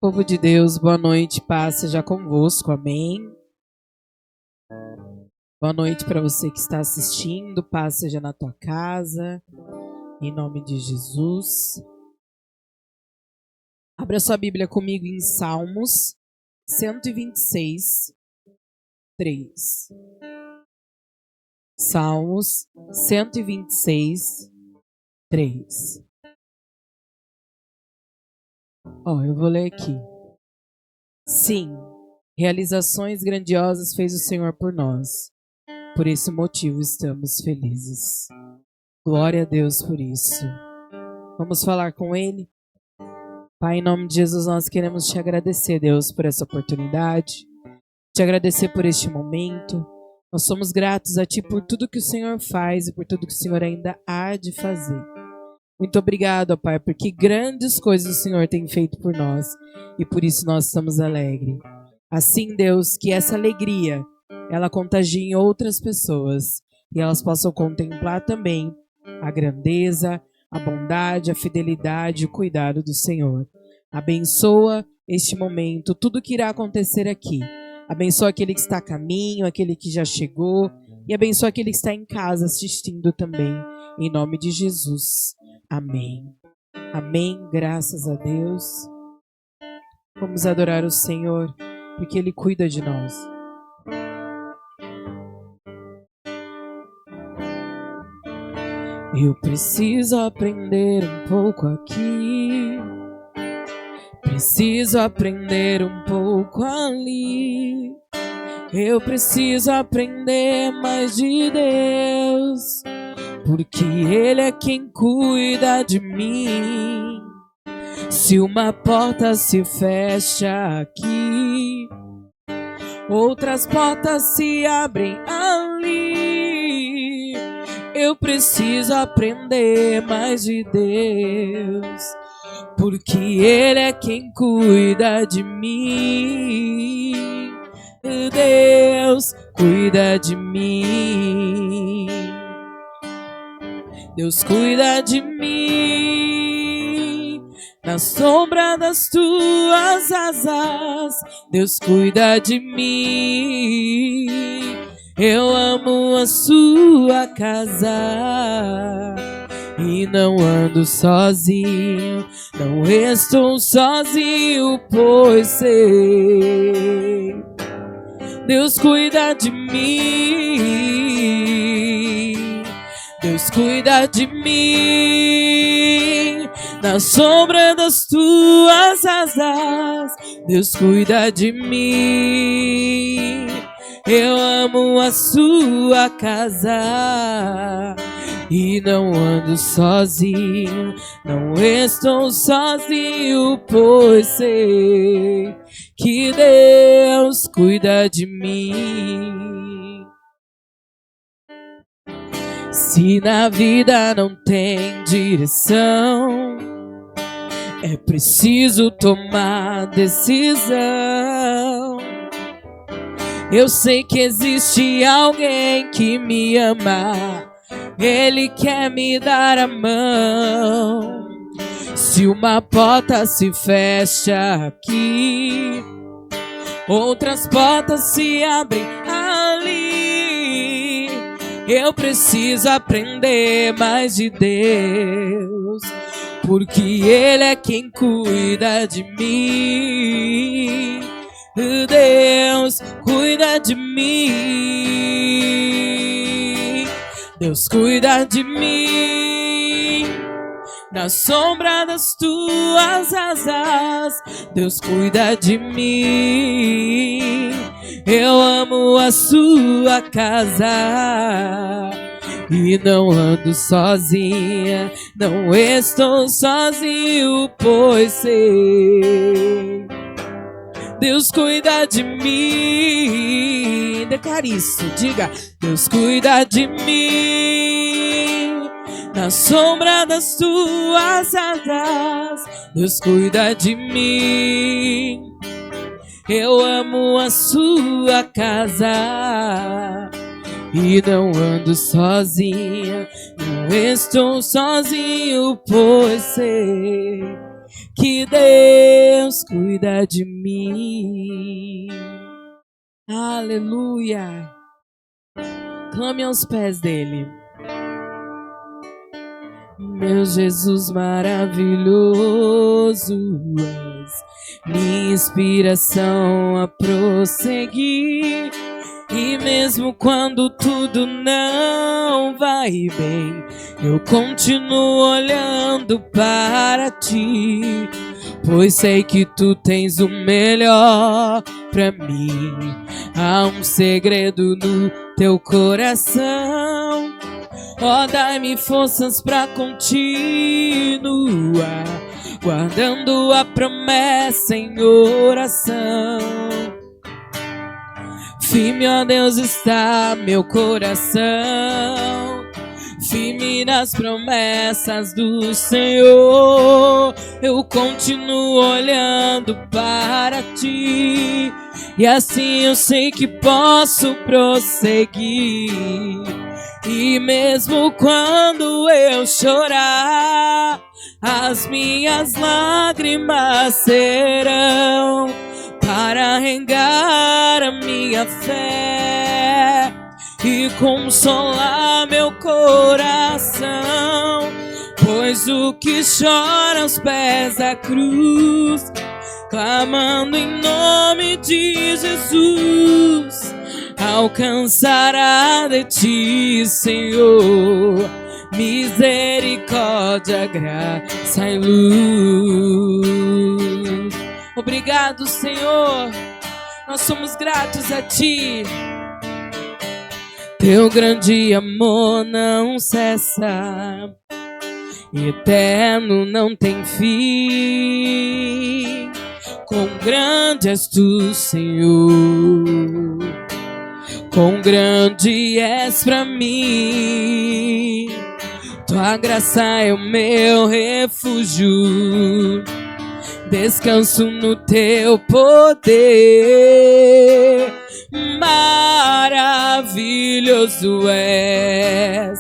Povo de Deus, boa noite, paz seja convosco, amém. Boa noite para você que está assistindo, paz seja na tua casa, em nome de Jesus. Abra sua Bíblia comigo em Salmos 126, 3. Salmos 126, 3. Eu vou ler aqui. Sim, realizações grandiosas fez o Senhor por nós. Por esse motivo estamos felizes. Glória a Deus por isso. Vamos falar com Ele? Pai, em nome de Jesus, nós queremos te agradecer, Deus, por essa oportunidade. Te agradecer por este momento. Nós somos gratos a Ti por tudo que o Senhor faz e por tudo que o Senhor ainda há de fazer. Muito obrigado, ó Pai, porque grandes coisas o Senhor tem feito por nós e por isso nós estamos alegres. Assim, Deus, que essa alegria, ela contagie em outras pessoas e elas possam contemplar também a grandeza, a bondade, a fidelidade e o cuidado do Senhor. Abençoa este momento, tudo que irá acontecer aqui. Abençoa aquele que está a caminho, aquele que já chegou e abençoa aquele que está em casa assistindo também, em nome de Jesus. Amém. Amém. Graças a Deus. Vamos adorar o Senhor, porque Ele cuida de nós. Eu preciso aprender um pouco aqui. Preciso aprender um pouco ali. Eu preciso aprender mais de Deus, porque Ele é quem cuida de mim. Se uma porta se fecha aqui, outras portas se abrem ali. Eu preciso aprender mais de Deus, porque Ele é quem cuida de mim. Deus cuida de mim. Deus cuida de mim, na sombra das tuas asas. Deus cuida de mim. Eu amo a sua casa e não ando sozinho, não estou sozinho, pois sei. Deus cuida de mim. Deus cuida de mim, na sombra das tuas asas. Deus cuida de mim. Eu amo a sua casa e não ando sozinho, não estou sozinho, pois sei que Deus cuida de mim. Se na vida não tem direção, é preciso tomar decisão. Eu sei que existe alguém que me ama, Ele quer me dar a mão. Se uma porta se fecha aqui, outras portas se abrem ali. Eu preciso aprender mais de Deus, porque Ele é quem cuida de mim. Deus cuida de mim. Deus cuida de mim, na sombra das tuas asas. Deus cuida de mim. Eu amo a sua casa e não ando sozinha, não estou sozinho, pois sei. Deus cuida de mim. Declare isso, diga: Deus cuida de mim, na sombra das tuas asas. Deus cuida de mim. Eu amo a sua casa e não ando sozinha, não estou sozinho, pois sei que Deus cuida de mim. Aleluia! Clame aos pés dele. Meu Jesus maravilhoso, és minha inspiração a prosseguir. E mesmo quando tudo não vai bem, eu continuo olhando para ti, pois sei que tu tens o melhor pra mim. Há um segredo no teu coração, ó, dai-me forças pra continuar, guardando a promessa em oração. Firme, ó Deus, está meu coração, firme nas promessas do Senhor. Eu continuo olhando para ti, e assim eu sei que posso prosseguir. E mesmo quando eu chorar, as minhas lágrimas serão para regar a minha fé e consolar meu coração, pois o que chora aos pés da cruz, clamando em nome de Jesus, alcançará de ti, Senhor, misericórdia, graça e luz. Obrigado, Senhor, nós somos gratos a ti. Teu grande amor não cessa, eterno não tem fim. Quão grande és tu, Senhor, quão grande és pra mim. Tua graça é o meu refúgio, descanso no teu poder. Maravilhoso és,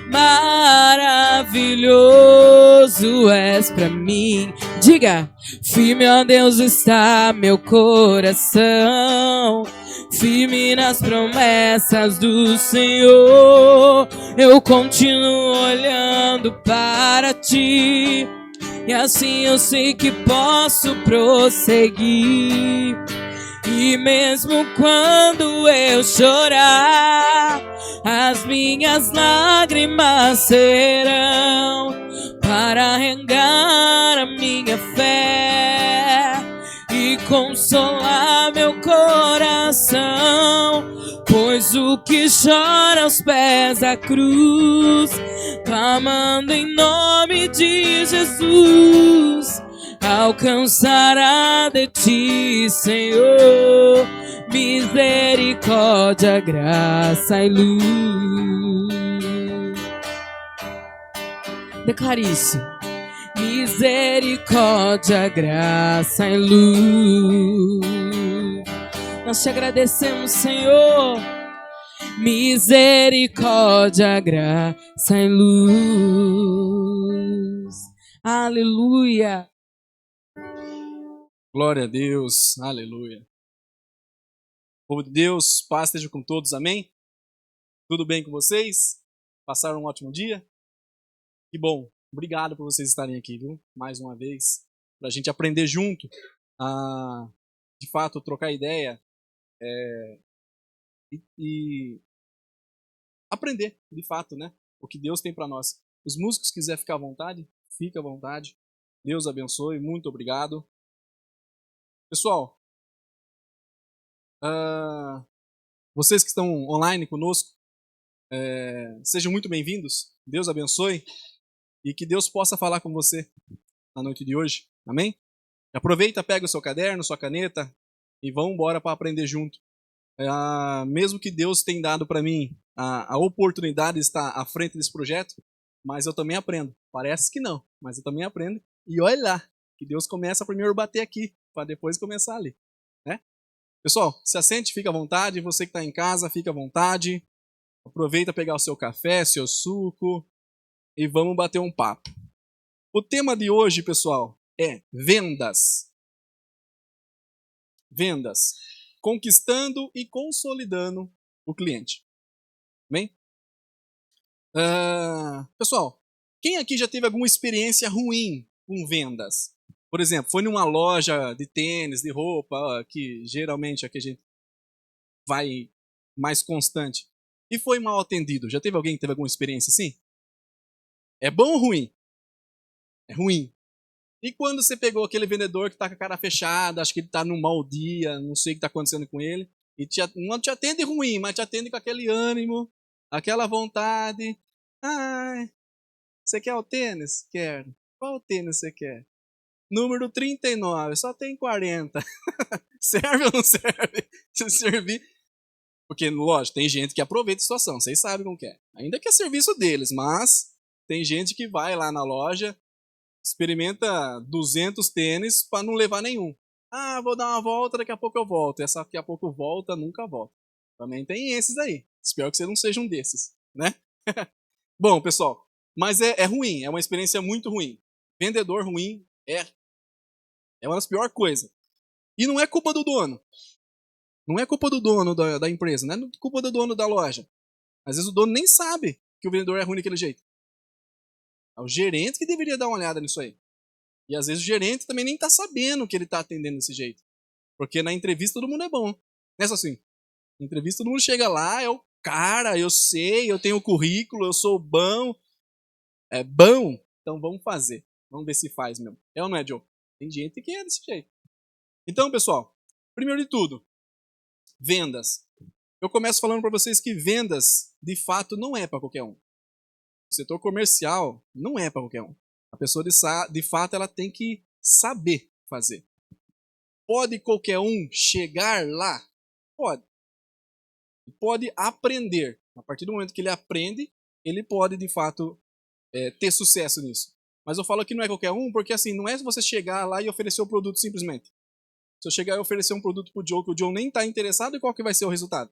maravilhoso és pra mim. Diga, firme, ó Deus, está meu coração, firme nas promessas do Senhor. Eu continuo olhando para ti, e assim eu sei que posso prosseguir. E mesmo quando eu chorar, as minhas lágrimas serão para regar a minha fé e consolar meu coração, pois o que chora aos pés da cruz, clamando em nome de Jesus, alcançará de ti, Senhor, misericórdia, graça e luz. Declare isso. Misericórdia, graça e luz. Nós te agradecemos, Senhor. Misericórdia, graça e luz. Aleluia. Glória a Deus, aleluia. Povo de Deus, paz esteja com todos, amém? Tudo bem com vocês? Passaram um ótimo dia? Que bom, obrigado por vocês estarem aqui, viu? Mais uma vez, para a gente aprender junto, a, de fato, trocar ideia e aprender, de fato, né? O que Deus tem para nós. Os músicos quiserem ficar à vontade, fica à vontade. Deus abençoe, muito obrigado. Pessoal, vocês que estão online conosco, sejam muito bem-vindos. Deus abençoe e que Deus possa falar com você na noite de hoje. Amém? Aproveita, pega o seu caderno, sua caneta e vamos embora para aprender junto. Mesmo que Deus tenha dado para mim a oportunidade de estar à frente desse projeto, mas eu também aprendo. Parece que não, mas eu também aprendo. E olha lá, que Deus começa primeiro a bater aqui, para depois começar ali, né? Pessoal, se assente, fica à vontade. Você que está em casa, fica à vontade. Aproveita pegar o seu café, seu suco e vamos bater um papo. O tema de hoje, pessoal, é vendas. Vendas. Conquistando e consolidando o cliente. Bem? Pessoal, quem aqui já teve alguma experiência ruim com vendas? Por exemplo, foi numa loja de tênis, de roupa, que geralmente é que a gente vai mais constante, e foi mal atendido. Já teve alguém que teve alguma experiência assim? É bom ou ruim? É ruim. E quando você pegou aquele vendedor que está com a cara fechada, acho que ele está num mau dia, não sei o que está acontecendo com ele, e não te atende ruim, mas te atende com aquele ânimo, aquela vontade. Ai, você quer o tênis? Quero. Qual tênis você quer? Número 39, só tem 40. Serve ou não serve? Se servir. Porque, lógico, tem gente que aproveita a situação, vocês sabem como que é. Ainda que é serviço deles, mas tem gente que vai lá na loja, experimenta 200 tênis para não levar nenhum. Ah, vou dar uma volta, daqui a pouco eu volto. Essa daqui a pouco volta, nunca volta. Também tem esses aí. Espero que você não seja um desses, né? Bom, pessoal, mas é ruim, é uma experiência muito ruim. Vendedor ruim é uma das piores coisas. E não é culpa do dono. Não é culpa do dono da empresa, não é culpa do dono da loja. Às vezes o dono nem sabe que o vendedor é ruim daquele jeito. É o gerente que deveria dar uma olhada nisso aí. E às vezes o gerente também nem está sabendo que ele está atendendo desse jeito. Porque na entrevista todo mundo é bom. Não é só assim. Na entrevista todo mundo chega lá, é o cara, eu sei, eu tenho o currículo, eu sou bom. É bom? Então vamos fazer. Vamos ver se faz mesmo. É ou não é, Joe? Tem gente que é desse jeito. Então, pessoal, primeiro de tudo, vendas. Eu começo falando para vocês que vendas, de fato, não é para qualquer um. O setor comercial não é para qualquer um. A pessoa, de fato, ela tem que saber fazer. Pode qualquer um chegar lá? Pode. Pode aprender. A partir do momento que ele aprende, ele pode, de fato, ter sucesso nisso. Mas eu falo que não é qualquer um, porque assim, não é você chegar lá e oferecer o produto simplesmente. Se eu chegar e oferecer um produto para o Joe que o Joe nem está interessado, qual que vai ser o resultado?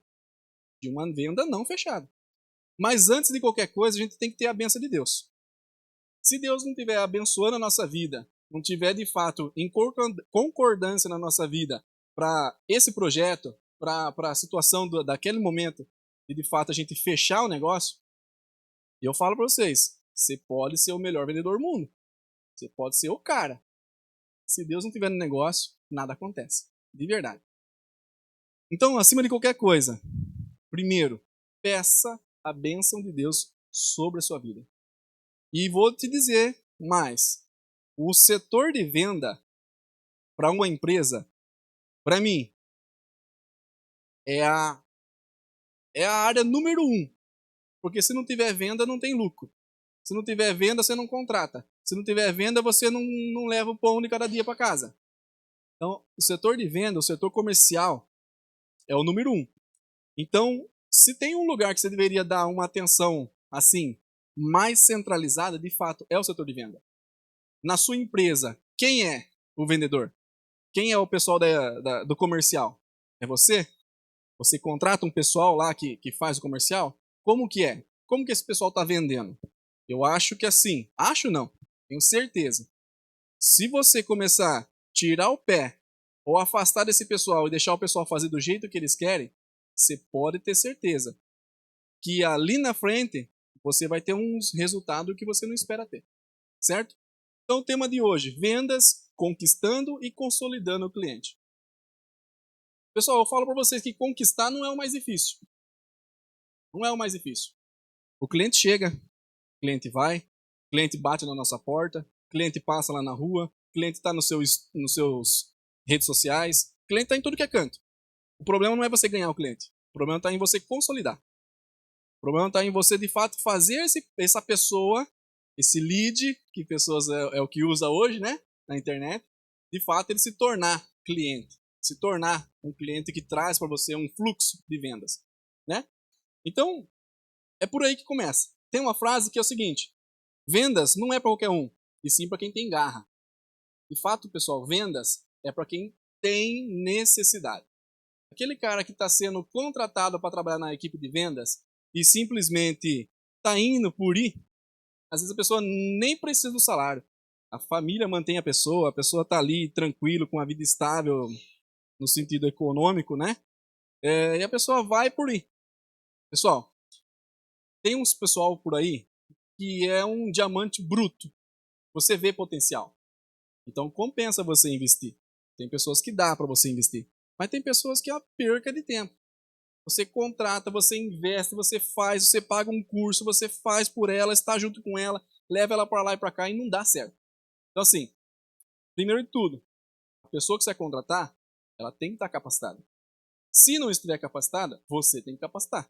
De uma venda não fechada. Mas antes de qualquer coisa, a gente tem que ter a bênção de Deus. Se Deus não estiver abençoando a nossa vida, não tiver de fato em concordância na nossa vida para esse projeto, para a situação daquele momento, e de fato a gente fechar o negócio, eu falo para vocês, você pode ser o melhor vendedor do mundo. Você pode ser o cara. Se Deus não estiver no negócio, nada acontece. De verdade. Então, acima de qualquer coisa, primeiro, peça a bênção de Deus sobre a sua vida. E vou te dizer mais. O setor de venda para uma empresa, para mim, é a área número 1. Porque se não tiver venda, não tem lucro. Se não tiver venda, você não contrata. Se não tiver venda, você não leva o pão de cada dia para casa. Então, o setor de venda, o setor comercial, é o número 1. Então, se tem um lugar que você deveria dar uma atenção assim, mais centralizada, de fato, é o setor de venda. Na sua empresa, quem é o vendedor? Quem é o pessoal do comercial? É você? Você contrata um pessoal lá que faz o comercial? Como que é? Como que esse pessoal está vendendo? Eu acho que assim, acho não, tenho certeza. Se você começar a tirar o pé ou afastar desse pessoal e deixar o pessoal fazer do jeito que eles querem, você pode ter certeza que ali na frente você vai ter uns resultados que você não espera ter. Certo? Então o tema de hoje, vendas, conquistando e consolidando o cliente. Pessoal, eu falo para vocês que conquistar não é o mais difícil. Não é o mais difícil. O cliente chega, o cliente vai, o cliente bate na nossa porta, o cliente passa lá na rua, o cliente está nos seus redes sociais, o cliente está em tudo que é canto. O problema não é você ganhar o cliente. O problema está em você consolidar. O problema está em você, de fato, fazer essa pessoa, esse lead, que pessoas é o que usa hoje, né, na internet, de fato, ele se tornar cliente. Se tornar um cliente que traz para você um fluxo de vendas, né? Então, é por aí que começa. Tem uma frase que é o seguinte: vendas não é para qualquer um, e sim para quem tem garra. De fato, pessoal, vendas é para quem tem necessidade. Aquele cara que está sendo contratado para trabalhar na equipe de vendas, e simplesmente está indo por ir, às vezes a pessoa nem precisa do salário. A família mantém a pessoa está ali tranquilo, com a vida estável no sentido econômico, né? E a pessoa vai por ir. Pessoal, tem uns pessoal por aí que é um diamante bruto. Você vê potencial. Então compensa você investir. Tem pessoas que dá para você investir. Mas tem pessoas que é a perca de tempo. Você contrata, você investe, você faz, você paga um curso, você faz por ela, está junto com ela, leva ela para lá e para cá e não dá certo. Então assim, primeiro de tudo, a pessoa que você vai contratar, ela tem que estar capacitada. Se não estiver capacitada, você tem que capacitar.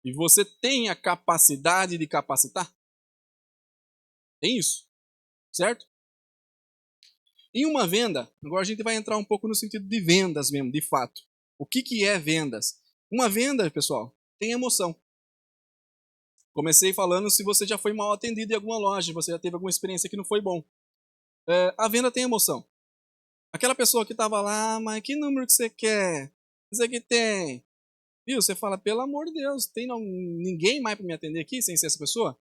E você tem a capacidade de capacitar? Tem isso, certo? Em uma venda, agora a gente vai entrar um pouco no sentido de vendas mesmo, de fato. O que é vendas? Uma venda, pessoal, tem emoção. Comecei falando se você já foi mal atendido em alguma loja, você já teve alguma experiência que não foi bom. A venda tem emoção. Aquela pessoa que estava lá, mas que número que você quer? Isso aqui tem. Viu? Você fala, pelo amor de Deus, tem ninguém mais para me atender aqui sem ser essa pessoa?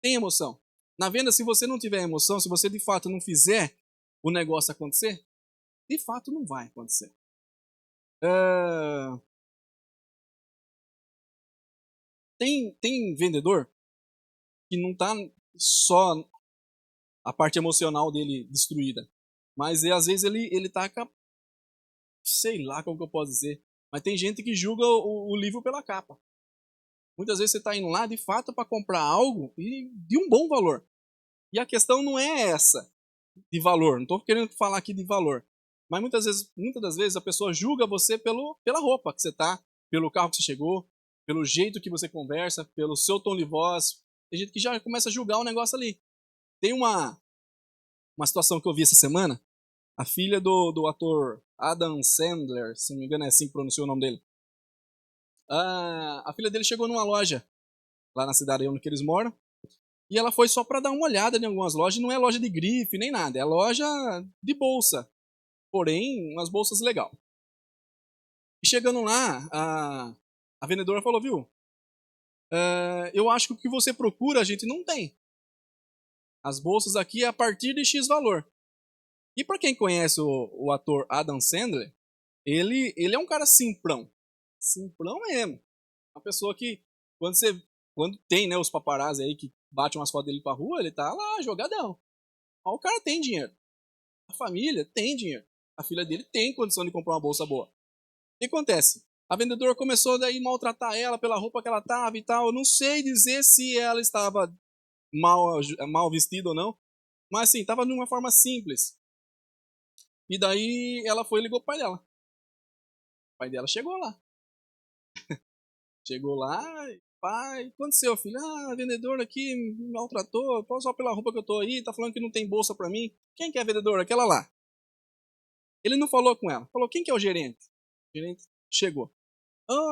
Tem emoção. Na venda, se você não tiver emoção, se você de fato não fizer o negócio acontecer, de fato não vai acontecer. Tem vendedor que não está só a parte emocional dele destruída, mas às vezes ele tá com sei lá como que eu posso dizer, mas tem gente que julga o livro pela capa. Muitas vezes você está indo lá de fato para comprar algo e de um bom valor. E a questão não é essa de valor, não estou querendo falar aqui de valor, mas muitas das vezes a pessoa julga você pela roupa que você tá, pelo carro que você chegou, pelo jeito que você conversa, pelo seu tom de voz. Tem gente que já começa a julgar o negócio ali. Tem uma situação que eu vi essa semana, a filha do ator Adam Sandler, se não me engano é assim que pronuncia o nome dele. A filha dele chegou numa loja lá na cidade onde eles moram, e ela foi só para dar uma olhada em algumas lojas, não é loja de grife nem nada, é loja de bolsa, porém umas bolsas legal. E chegando lá, a vendedora falou, viu, eu acho que o que você procura a gente não tem. As bolsas aqui é a partir de X valor. E para quem conhece o ator Adam Sandler, ele é um cara simplão. Simplão mesmo. Uma pessoa que, quando tem, né, os paparazzi aí que batem umas fotos dele pra rua, ele tá lá, jogadão. Mas o cara tem dinheiro. A família tem dinheiro. A filha dele tem condição de comprar uma bolsa boa. O que acontece? A vendedora começou daí a maltratar ela pela roupa que ela tava e tal. Eu não sei dizer se ela estava mal vestida ou não. Mas assim, tava de uma forma simples. E daí ela foi e ligou pro pai dela. O pai dela chegou lá. Chegou lá, pai, o que aconteceu, filho? A vendedora aqui me maltratou, só pela roupa que eu tô aí, tá falando que não tem bolsa pra mim. Quem que é a vendedora? Aquela lá. Ele não falou com ela, falou, quem que é o gerente? O gerente chegou.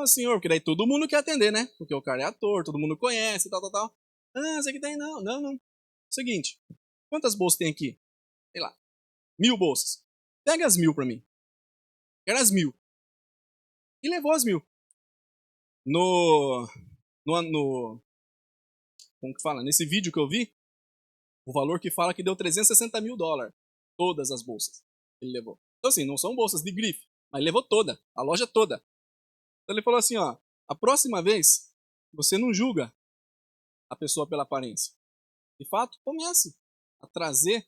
Senhor, porque daí todo mundo quer atender, né? Porque o cara é ator, todo mundo conhece, tal, tal, tal. Você que tem? Não. Seguinte, quantas bolsas tem aqui? Sei lá, 1000 bolsas. Pega as 1000 pra mim. Quero as 1000. E levou as 1000. No, como que fala? Nesse vídeo que eu vi, o valor que fala que deu $360 mil. Todas as bolsas ele levou. Então assim, não são bolsas de grife, mas ele levou toda, a loja toda. Então ele falou assim, ó, a próxima vez, você não julga a pessoa pela aparência. De fato, comece a trazer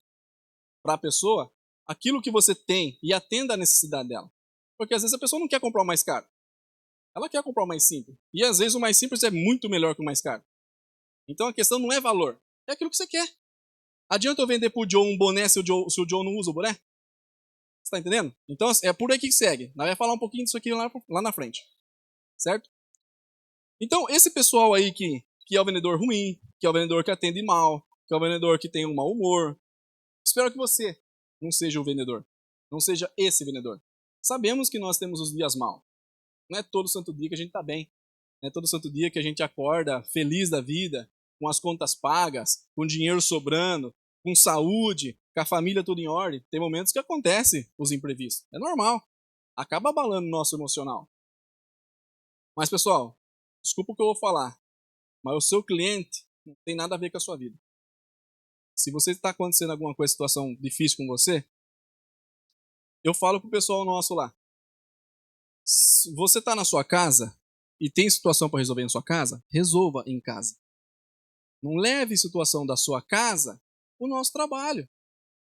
para a pessoa aquilo que você tem e atenda à necessidade dela. Porque às vezes a pessoa não quer comprar o mais caro. Ela quer comprar o mais simples. E às vezes o mais simples é muito melhor que o mais caro. Então a questão não é valor, é aquilo que você quer. Adianta eu vender pro Joe um boné se o Joe não usa o boné? Você tá entendendo? Então é por aí que segue. Nós vamos falar um pouquinho disso aqui lá na frente. Certo? Então esse pessoal aí que é o vendedor ruim, que é o vendedor que atende mal, que é o vendedor que tem um mau humor, espero que você não seja o vendedor. Não seja esse vendedor. Sabemos que nós temos os dias maus. Não é todo santo dia que a gente tá bem. Não é todo santo dia que a gente acorda feliz da vida, com as contas pagas, com dinheiro sobrando, com saúde, com a família tudo em ordem. Tem momentos que acontece os imprevistos. É normal. Acaba abalando o nosso emocional. Mas, pessoal, desculpa o que eu vou falar, mas o seu cliente não tem nada a ver com a sua vida. Se você está acontecendo alguma coisa, situação difícil com você, eu falo pro pessoal nosso lá, se você está na sua casa e tem situação para resolver em sua casa, resolva em casa. Não leve situação da sua casa o nosso trabalho,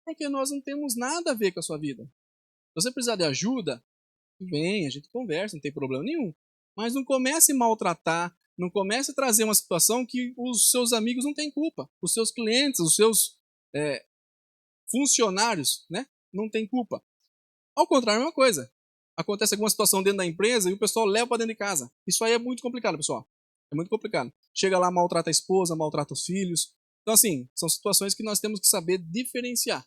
porque nós não temos nada a ver com a sua vida. Se você precisar de ajuda, vem, a gente conversa, não tem problema nenhum. Mas não comece a maltratar, não comece a trazer uma situação que os seus amigos não têm culpa. Os seus clientes, os seus funcionários, né, não têm culpa. Ao contrário, é uma coisa. Acontece alguma situação dentro da empresa e o pessoal leva para dentro de casa. Isso aí é muito complicado, pessoal. É muito complicado. Chega lá, maltrata a esposa, maltrata os filhos. Então, assim, são situações que nós temos que saber diferenciar.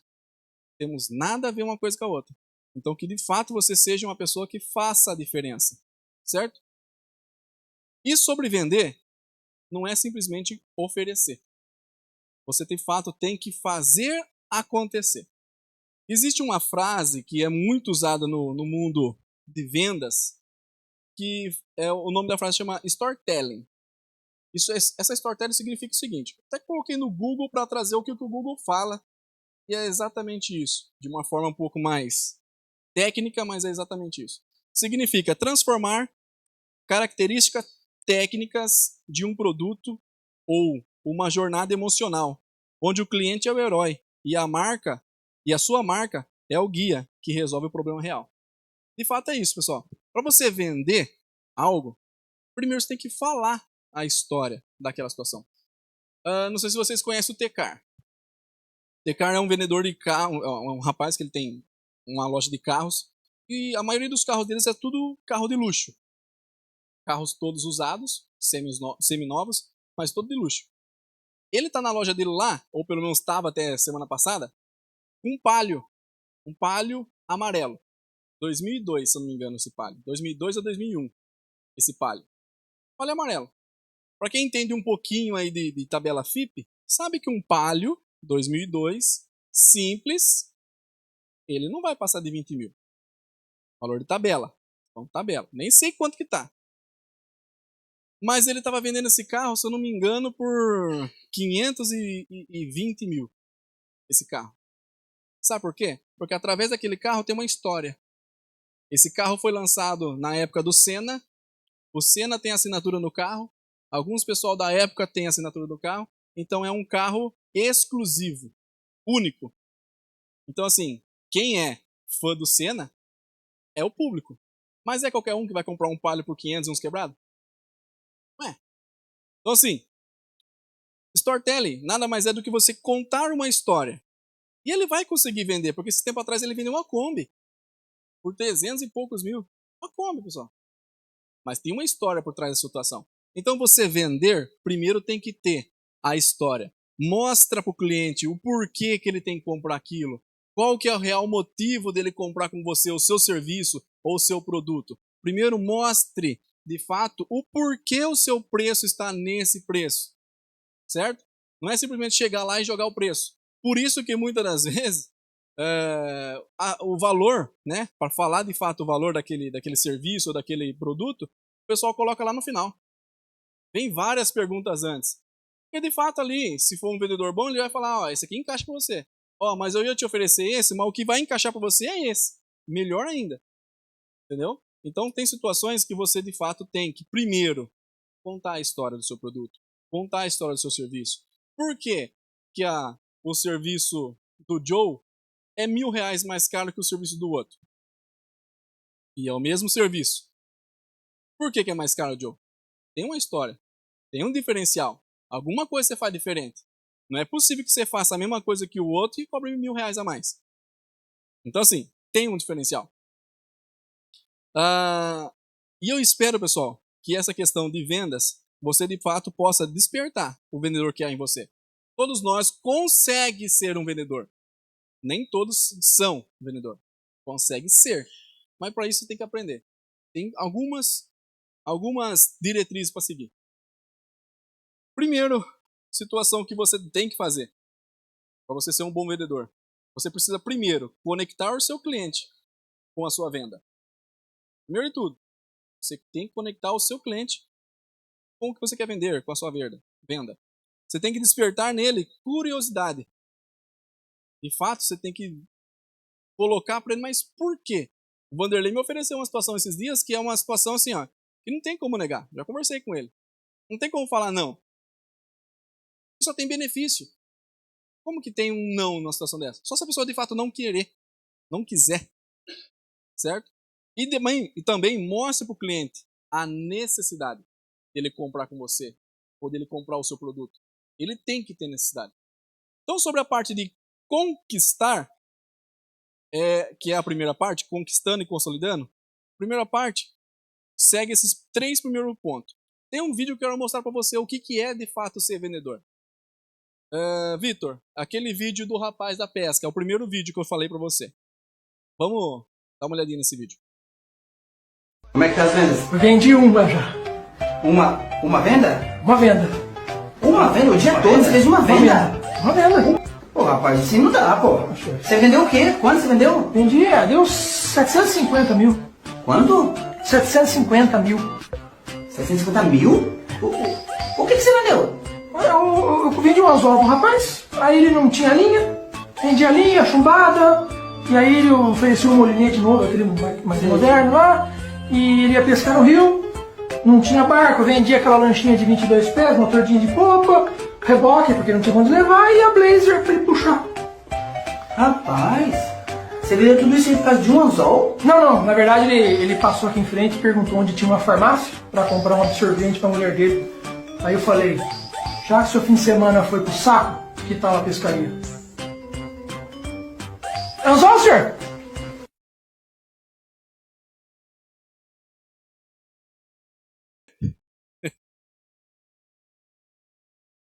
Temos nada a ver uma coisa com a outra. Então, que de fato você seja uma pessoa que faça a diferença. Certo? E sobre vender, não é simplesmente oferecer. Você, de fato, tem que fazer acontecer. Existe uma frase que é muito usada no mundo de vendas, que o nome da frase chama storytelling. Essa storytelling significa o seguinte, até coloquei no Google para trazer o que o Google fala, e é exatamente isso, de uma forma um pouco mais técnica, mas é exatamente isso. Significa transformar características técnicas de um produto ou uma jornada emocional, onde o cliente é o herói e a sua marca é o guia que resolve o problema real. De fato é isso, pessoal. Para você vender algo, primeiro você tem que falar a história daquela situação. Não sei se vocês conhecem o Tecar. Tecar é um vendedor de carro, é um rapaz que ele tem uma loja de carros e a maioria dos carros deles é tudo carro de luxo. Carros todos usados, semi-novos, mas todo de luxo. Ele está na loja dele lá, ou pelo menos estava até semana passada, um Palio amarelo. 2002, se eu não me engano, esse Palio. 2002 ou 2001, esse Palio. Palio amarelo. Para quem entende um pouquinho aí de tabela FIPE, sabe que um Palio 2002, simples, ele não vai passar de 20 mil. Valor de tabela. Então, tabela. Nem sei quanto que tá. Mas ele estava vendendo esse carro, se eu não me engano, por 520 mil. Esse carro. Sabe por quê? Porque através daquele carro tem uma história. Esse carro foi lançado na época do Senna. O Senna tem assinatura no carro. Alguns pessoal da época têm assinatura do carro. Então é um carro exclusivo, único. Então assim, quem é fã do Senna é o público. Mas é qualquer um que vai comprar um Palio por 500 e uns quebrados? Não é. Então assim, storytelling nada mais é do que você contar uma história. E ele vai conseguir vender, porque esse tempo atrás ele vendeu uma Kombi por 300 e poucos mil. Uma Kombi, pessoal. Mas tem uma história por trás da situação. Então você vender, primeiro tem que ter a história. Mostra para o cliente o porquê que ele tem que comprar aquilo. Qual que é o real motivo dele comprar com você o seu serviço ou o seu produto. Primeiro mostre, de fato, o porquê o seu preço está nesse preço. Certo? Não é simplesmente chegar lá e jogar o preço. Por isso que muitas das vezes o valor, né, para falar de fato o valor daquele serviço ou daquele produto, o pessoal coloca lá no final. Vem várias perguntas antes. E de fato ali, se for um vendedor bom, ele vai falar, ó, esse aqui encaixa para você. Ó, mas eu ia te oferecer esse, mas o que vai encaixar para você é esse. Melhor ainda. Entendeu? Então tem situações que você de fato tem que primeiro contar a história do seu produto, contar a história do seu serviço. Por quê que o serviço do Joe é R$ 1.000 mais caro que o serviço do outro? E é o mesmo serviço. Por que é mais caro, Joe? Tem uma história, tem um diferencial. Alguma coisa você faz diferente. Não é possível que você faça a mesma coisa que o outro e cobre R$ 1.000 a mais. Então, assim, tem um diferencial. E eu espero, pessoal, que essa questão de vendas, você de fato possa despertar o vendedor que há em você. Todos nós conseguem ser um vendedor. Nem todos são vendedor. Consegue ser. Mas para isso você tem que aprender. Tem algumas diretrizes para seguir. Primeiro, situação que você tem que fazer para você ser um bom vendedor. Você precisa primeiro conectar o seu cliente com a sua venda. Primeiro de tudo, você tem que conectar o seu cliente com que você quer vender com a sua venda. Você tem que despertar nele curiosidade. De fato, você tem que colocar para ele, mas por quê? O Vanderlei me ofereceu uma situação esses dias que é uma situação assim, ó, que não tem como negar. Já conversei com ele. Não tem como falar não. Só tem benefício. Como que tem um não numa situação dessa? Só se a pessoa de fato não querer, não quiser, certo? E também mostre para o cliente a necessidade dele comprar com você ou dele comprar o seu produto. Ele tem que ter necessidade. Então, sobre a parte de conquistar, que é a primeira parte, conquistando e consolidando, a primeira parte segue esses 3 primeiros pontos. Tem um vídeo que eu quero mostrar para você o que é de fato ser vendedor. Vitor, aquele vídeo do rapaz da pesca, é o primeiro vídeo que eu falei para você. Vamos dar uma olhadinha nesse vídeo. Como é que tá as vendas? Vendi uma já. Uma venda? Uma venda. Uma venda? O dia todo você fez uma venda? Uma venda. Pô, rapaz, assim não dá, pô. Você vendeu o quê? Quanto você vendeu? Vendi, deu 750 mil. Quanto? 750 mil. 750 mil? O que você vendeu? Eu vendi um anzol pro rapaz, aí ele não tinha linha, vendi a linha, chumbada, e aí ele ofereceu um molinete novo, aquele mais moderno lá, e ele ia pescar no rio, não tinha barco, vendi aquela lanchinha de 22 pés, motordinho de popa, reboque, porque não tinha onde levar, e a blazer pra ele puxar. Rapaz, você vendeu tudo isso aí por causa de um anzol? Não, na verdade ele passou aqui em frente e perguntou onde tinha uma farmácia pra comprar um absorvente pra mulher dele. Aí eu falei, já que seu fim de semana foi pro saco, que tal a pescaria? Anzol, senhor?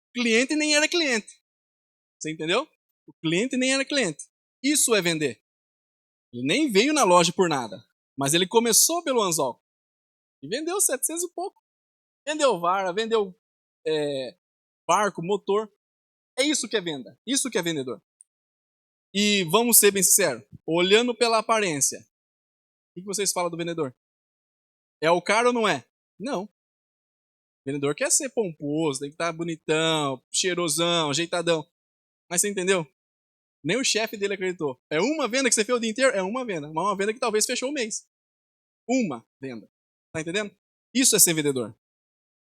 O cliente nem era cliente. Você entendeu? O cliente nem era cliente. Isso é vender. Ele nem veio na loja por nada. Mas ele começou pelo anzol. E vendeu 700 e pouco. Vendeu vara, vendeu barco, motor. É isso que é venda. Isso que é vendedor. E vamos ser bem sinceros. Olhando pela aparência. O que vocês falam do vendedor? É o cara ou não é? Não. O vendedor quer ser pomposo, tem que estar bonitão, cheirosão, ajeitadão. Mas você entendeu? Nem o chefe dele acreditou. É uma venda que você fez o dia inteiro? É uma venda. Mas uma venda que talvez fechou o mês. Uma venda. Tá entendendo? Isso é ser vendedor.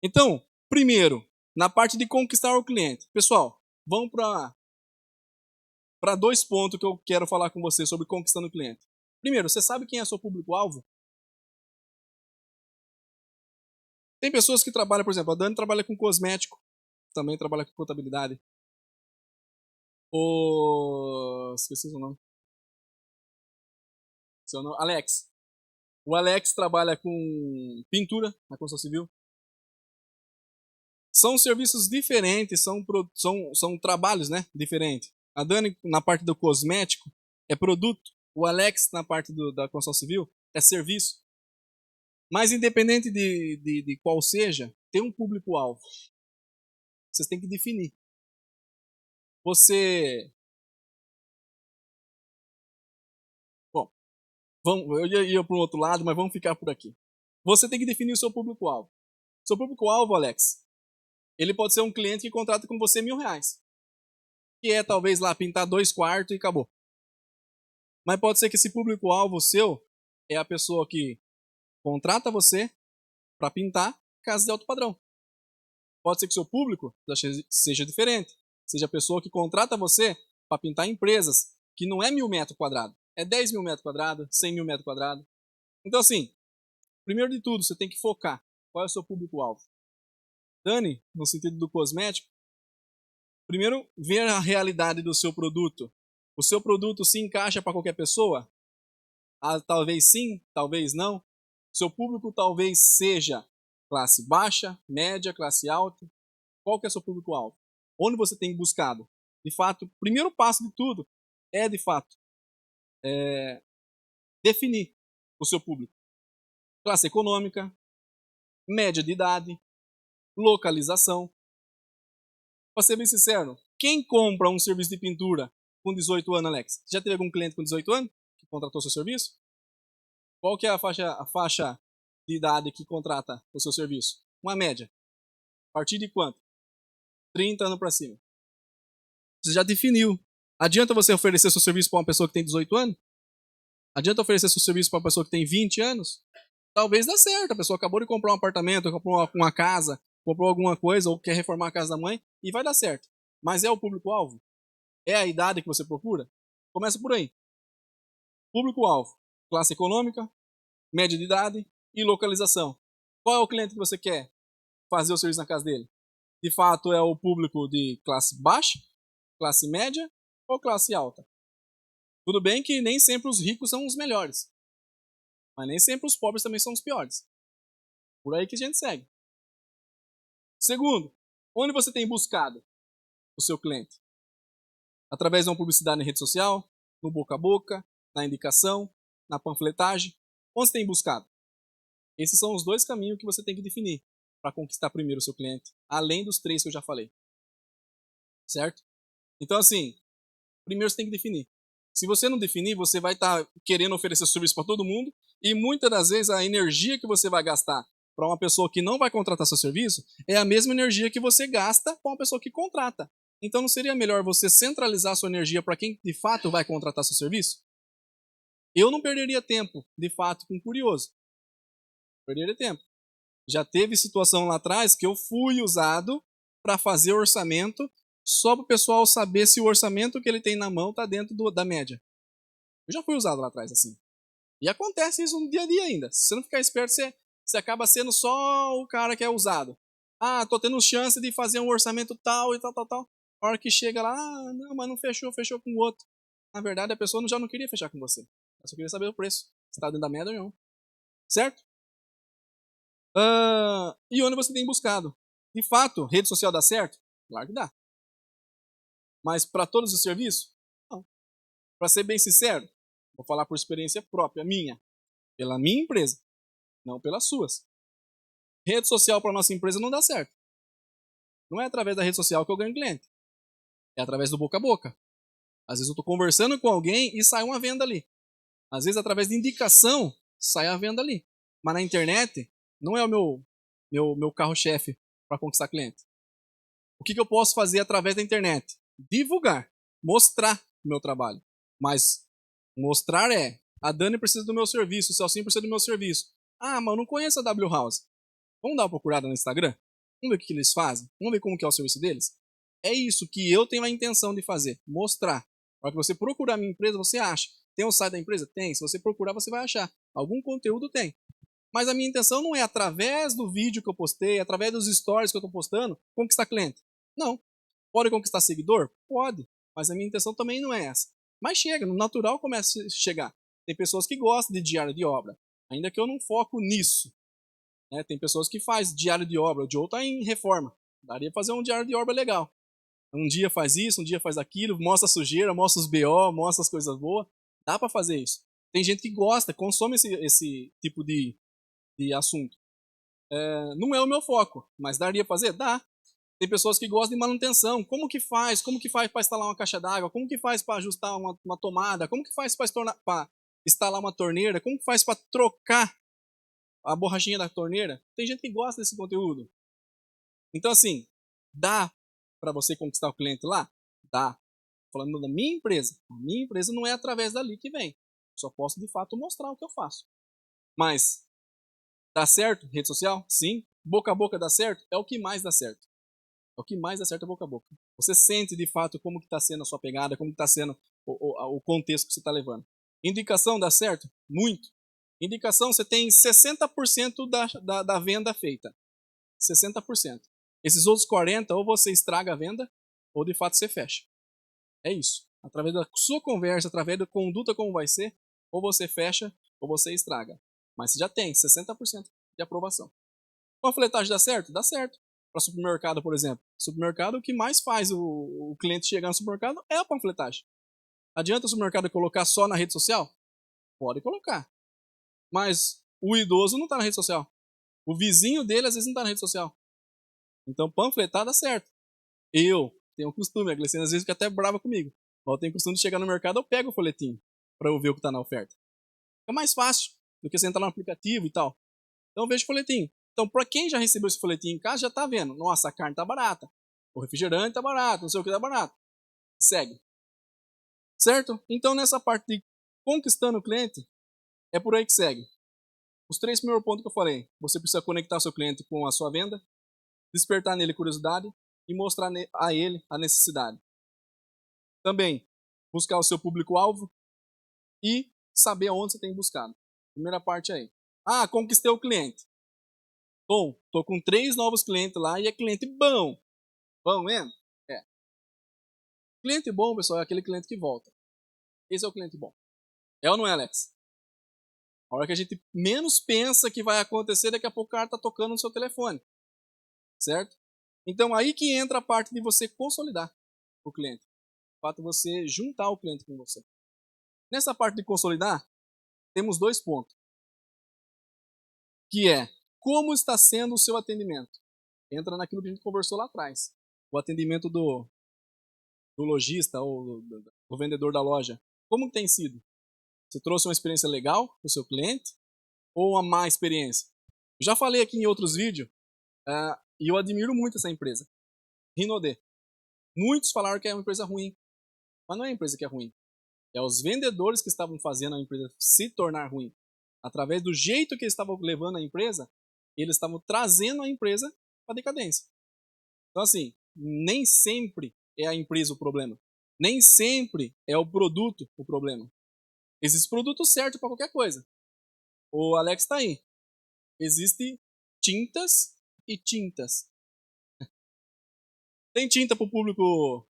Então, primeiro, na parte de conquistar o cliente. Pessoal, vamos para 2 pontos que eu quero falar com você sobre conquistando o cliente. Primeiro, você sabe quem é seu público-alvo? Tem pessoas que trabalham, por exemplo, a Dani trabalha com cosmético, também trabalha com contabilidade. Esqueci o nome. Seu nome? Alex. O Alex trabalha com pintura na construção civil. São serviços diferentes, são trabalhos, né, diferentes. A Dani, na parte do cosmético, é produto. O Alex, na parte da construção civil, é serviço. Mas independente de qual seja, tem um público-alvo. Vocês têm que definir. Bom, eu ia para um outro lado, mas vamos ficar por aqui. Você tem que definir o seu público-alvo. Seu público-alvo, Alex, ele pode ser um cliente que contrata com você R$1.000. Que é talvez lá pintar 2 quartos e acabou. Mas pode ser que esse público-alvo seu é a pessoa que contrata você para pintar casas de alto padrão. Pode ser que o seu público seja diferente. Seja a pessoa que contrata você para pintar empresas que não é 1.000 metros quadrados. É 10.000 metros quadrados, 100.000 metros quadrados. Então assim, primeiro de tudo, você tem que focar. Qual é o seu público-alvo? Dani, no sentido do cosmético, primeiro, ver a realidade do seu produto. O seu produto se encaixa para qualquer pessoa? Talvez sim, talvez não. Seu público talvez seja classe baixa, média, classe alta. Qual que é o seu público-alvo? Onde você tem buscado? De fato, o primeiro passo de tudo é, de fato, definir o seu público. Classe econômica, média de idade, localização. Para ser bem sincero, quem compra um serviço de pintura com 18 anos, Alex? Já teve algum cliente com 18 anos que contratou seu serviço? Qual que é a faixa de idade que contrata o seu serviço? Uma média. partir de quanto? 30 anos para cima. Você já definiu. Adianta você oferecer seu serviço para uma pessoa que tem 18 anos? Adianta oferecer seu serviço para uma pessoa que tem 20 anos? Talvez dê certo. A pessoa acabou de comprar um apartamento, comprou uma casa, comprou alguma coisa, ou quer reformar a casa da mãe, e vai dar certo. Mas é o público-alvo? É a idade que você procura? Começa por aí. Público-alvo. Classe econômica, média de idade e localização. Qual é o cliente que você quer fazer o serviço na casa dele? De fato, é o público de classe baixa, classe média ou classe alta? Tudo bem que nem sempre os ricos são os melhores. Mas nem sempre os pobres também são os piores. Por aí que a gente segue. Segundo, onde você tem buscado o seu cliente? Através de uma publicidade na rede social, no boca a boca, na indicação, na panfletagem. Onde você tem buscado? Esses são os dois caminhos que você tem que definir para conquistar primeiro o seu cliente, além dos 3 que eu já falei. Certo? Então, assim, primeiro você tem que definir. Se você não definir, você vai estar querendo oferecer serviço para todo mundo e muitas das vezes a energia que você vai gastar para uma pessoa que não vai contratar seu serviço é a mesma energia que você gasta para uma pessoa que contrata. Então não seria melhor você centralizar a sua energia para quem de fato vai contratar seu serviço? Eu não perderia tempo, de fato, com curioso. Perderia tempo. Já teve situação lá atrás que eu fui usado para fazer orçamento só para o pessoal saber se o orçamento que ele tem na mão está dentro da média. Eu já fui usado lá atrás assim. E acontece isso no dia a dia ainda. Se você não ficar esperto, você acaba sendo só o cara que é usado. Ah, tô tendo chance de fazer um orçamento tal e tal, tal, tal. A hora que chega lá, não, mas não fechou, fechou com o outro. Na verdade, a pessoa já não queria fechar com você. Ela só queria saber o preço. Se está dentro da média ou não. Certo? E onde você tem buscado? De fato, rede social dá certo? Claro que dá. Mas para todos os serviços? Não. Para ser bem sincero, vou falar por experiência própria, minha. Pela minha empresa, não pelas suas. Rede social para nossa empresa não dá certo. Não é através da rede social que eu ganho cliente. É através do boca a boca. Às vezes eu estou conversando com alguém e sai uma venda ali. Às vezes através de indicação sai a venda ali. Mas na internet não é o meu carro-chefe para conquistar cliente. O que eu posso fazer através da internet? Divulgar, mostrar o meu trabalho. Mas mostrar a Dani precisa do meu serviço, o Celcinho precisa do meu serviço. Ah, mas eu não conheço a W House. Vamos dar uma procurada no Instagram? Vamos ver o que eles fazem? Vamos ver como que é o serviço deles? É isso que eu tenho a intenção de fazer, mostrar. Para que você procurar a minha empresa, você acha. Tem um site da empresa? Tem. Se você procurar, você vai achar. Algum conteúdo tem. Mas a minha intenção não é através do vídeo que eu postei, através dos stories que eu estou postando, conquistar cliente. Não. Pode conquistar seguidor? Pode. Mas a minha intenção também não é essa. Mas chega, no natural começa a chegar. Tem pessoas que gostam de diário de obra, ainda que eu não foco nisso. Tem pessoas que fazem diário de obra, o Joe está em reforma. Daria para fazer um diário de obra legal. Um dia faz isso, um dia faz aquilo, mostra a sujeira, mostra os BO, mostra as coisas boas. Dá para fazer isso. Tem gente que gosta, consome esse tipo de assunto. Não é o meu foco, mas daria para fazer? Dá. Tem pessoas que gostam de manutenção. Como que faz? Como que faz para instalar uma caixa d'água? Como que faz para ajustar uma tomada? Como que faz para instalar uma torneira? Como que faz para trocar a borrachinha da torneira? Tem gente que gosta desse conteúdo. Então, assim, dá para você conquistar o cliente lá? Dá. Falando da minha empresa. A minha empresa não é através dali que vem. Eu só posso, de fato, mostrar o que eu faço. Mas, dá certo rede social? Sim. Boca a boca dá certo? É o que mais dá certo. É o que mais dá certo é boca a boca. Você sente, de fato, como que está sendo a sua pegada, como que está sendo o contexto que você está levando. Indicação dá certo? Muito. Indicação, você tem 60% da venda feita. 60%. Esses outros 40%, ou você estraga a venda, ou de fato você fecha. É isso. Através da sua conversa, através da conduta como vai ser, ou você fecha, ou você estraga. Mas você já tem 60% de aprovação. Panfletagem dá certo? Dá certo. Para supermercado, por exemplo. Supermercado, o que mais faz o cliente chegar no supermercado é a panfletagem. Adianta o supermercado colocar só na rede social? Pode colocar. Mas o idoso não está na rede social. O vizinho dele, às vezes, não está na rede social. Então, panfletar dá certo. Eu tenho um costume, a Glicina às vezes fica até brava comigo. Eu tenho o costume de chegar no mercado, eu pego o folhetinho para eu ver o que está na oferta. É mais fácil do que você entrar no aplicativo e tal. Então, eu vejo o folhetinho. Então, para quem já recebeu esse folhetim em casa, já está vendo. Nossa, a carne está barata. O refrigerante está barato, não sei o que está barato. Segue. Certo? Então, nessa parte de conquistando o cliente, é por aí que segue. Os 3 primeiros pontos que eu falei. Você precisa conectar seu cliente com a sua venda, despertar nele curiosidade e mostrar a ele a necessidade. Também, buscar o seu público-alvo e saber aonde você tem buscado. Primeira parte aí. Ah, conquistei o cliente. Bom, tô com 3 novos clientes lá e é cliente bom. Bom mesmo? É. Cliente bom, pessoal, é aquele cliente que volta. Esse é o cliente bom. É ou não é, Alex? A hora que a gente menos pensa que vai acontecer, daqui a pouco o cara tá tocando no seu telefone. Certo? Então, aí que entra a parte de você consolidar o cliente. O fato de você juntar o cliente com você. Nessa parte de consolidar, temos 2 pontos. Que é, como está sendo o seu atendimento? Entra naquilo que a gente conversou lá atrás. O atendimento do lojista ou do vendedor da loja. Como tem sido? Você trouxe uma experiência legal para o seu cliente ou uma má experiência? Eu já falei aqui em outros vídeos e eu admiro muito essa empresa. Rinode. Muitos falaram que é uma empresa ruim, mas não é a empresa que é ruim. É os vendedores que estavam fazendo a empresa se tornar ruim. Através do jeito que eles estavam levando a empresa, eles estavam trazendo a empresa para decadência. Então assim, nem sempre é a empresa o problema. Nem sempre é o produto o problema. Existem produtos certos para qualquer coisa. O Alex está aí. Existem tintas e tintas. Tem tinta para o público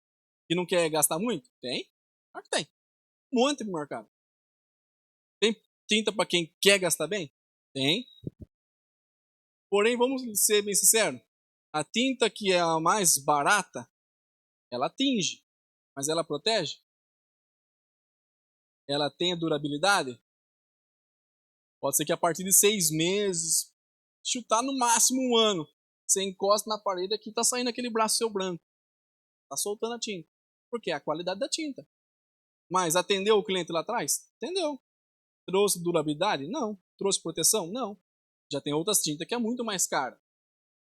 que não quer gastar muito? Tem. Claro que tem. Um monte no mercado. Tem tinta para quem quer gastar bem? Tem. Porém, vamos ser bem sinceros. A tinta que é a mais barata, ela tinge. Mas ela protege? Ela tem a durabilidade? Pode ser que a partir de 6 meses, chutar no máximo 1 ano, você encosta na parede aqui, tá saindo aquele braço seu branco. Tá soltando a tinta. Porque é a qualidade da tinta. Mas atendeu o cliente lá atrás? Atendeu. Trouxe durabilidade? Não. Trouxe proteção? Não. Já tem outras tintas que é muito mais cara.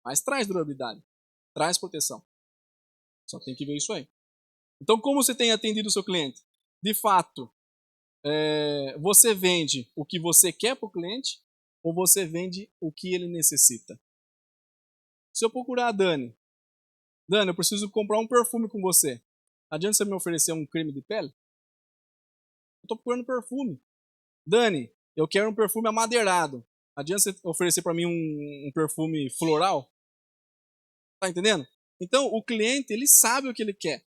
Mas traz durabilidade. Traz proteção. Só tem que ver isso aí. Então, como você tem atendido o seu cliente? De fato, você vende o que você quer para o cliente ou você vende o que ele necessita? Se eu procurar a Dani, eu preciso comprar um perfume com você. Adianta você me oferecer um creme de pele? Eu estou procurando perfume. Dani, eu quero um perfume amadeirado. Adianta você oferecer para mim um perfume floral? Tá entendendo? Então, o cliente, ele sabe o que ele quer.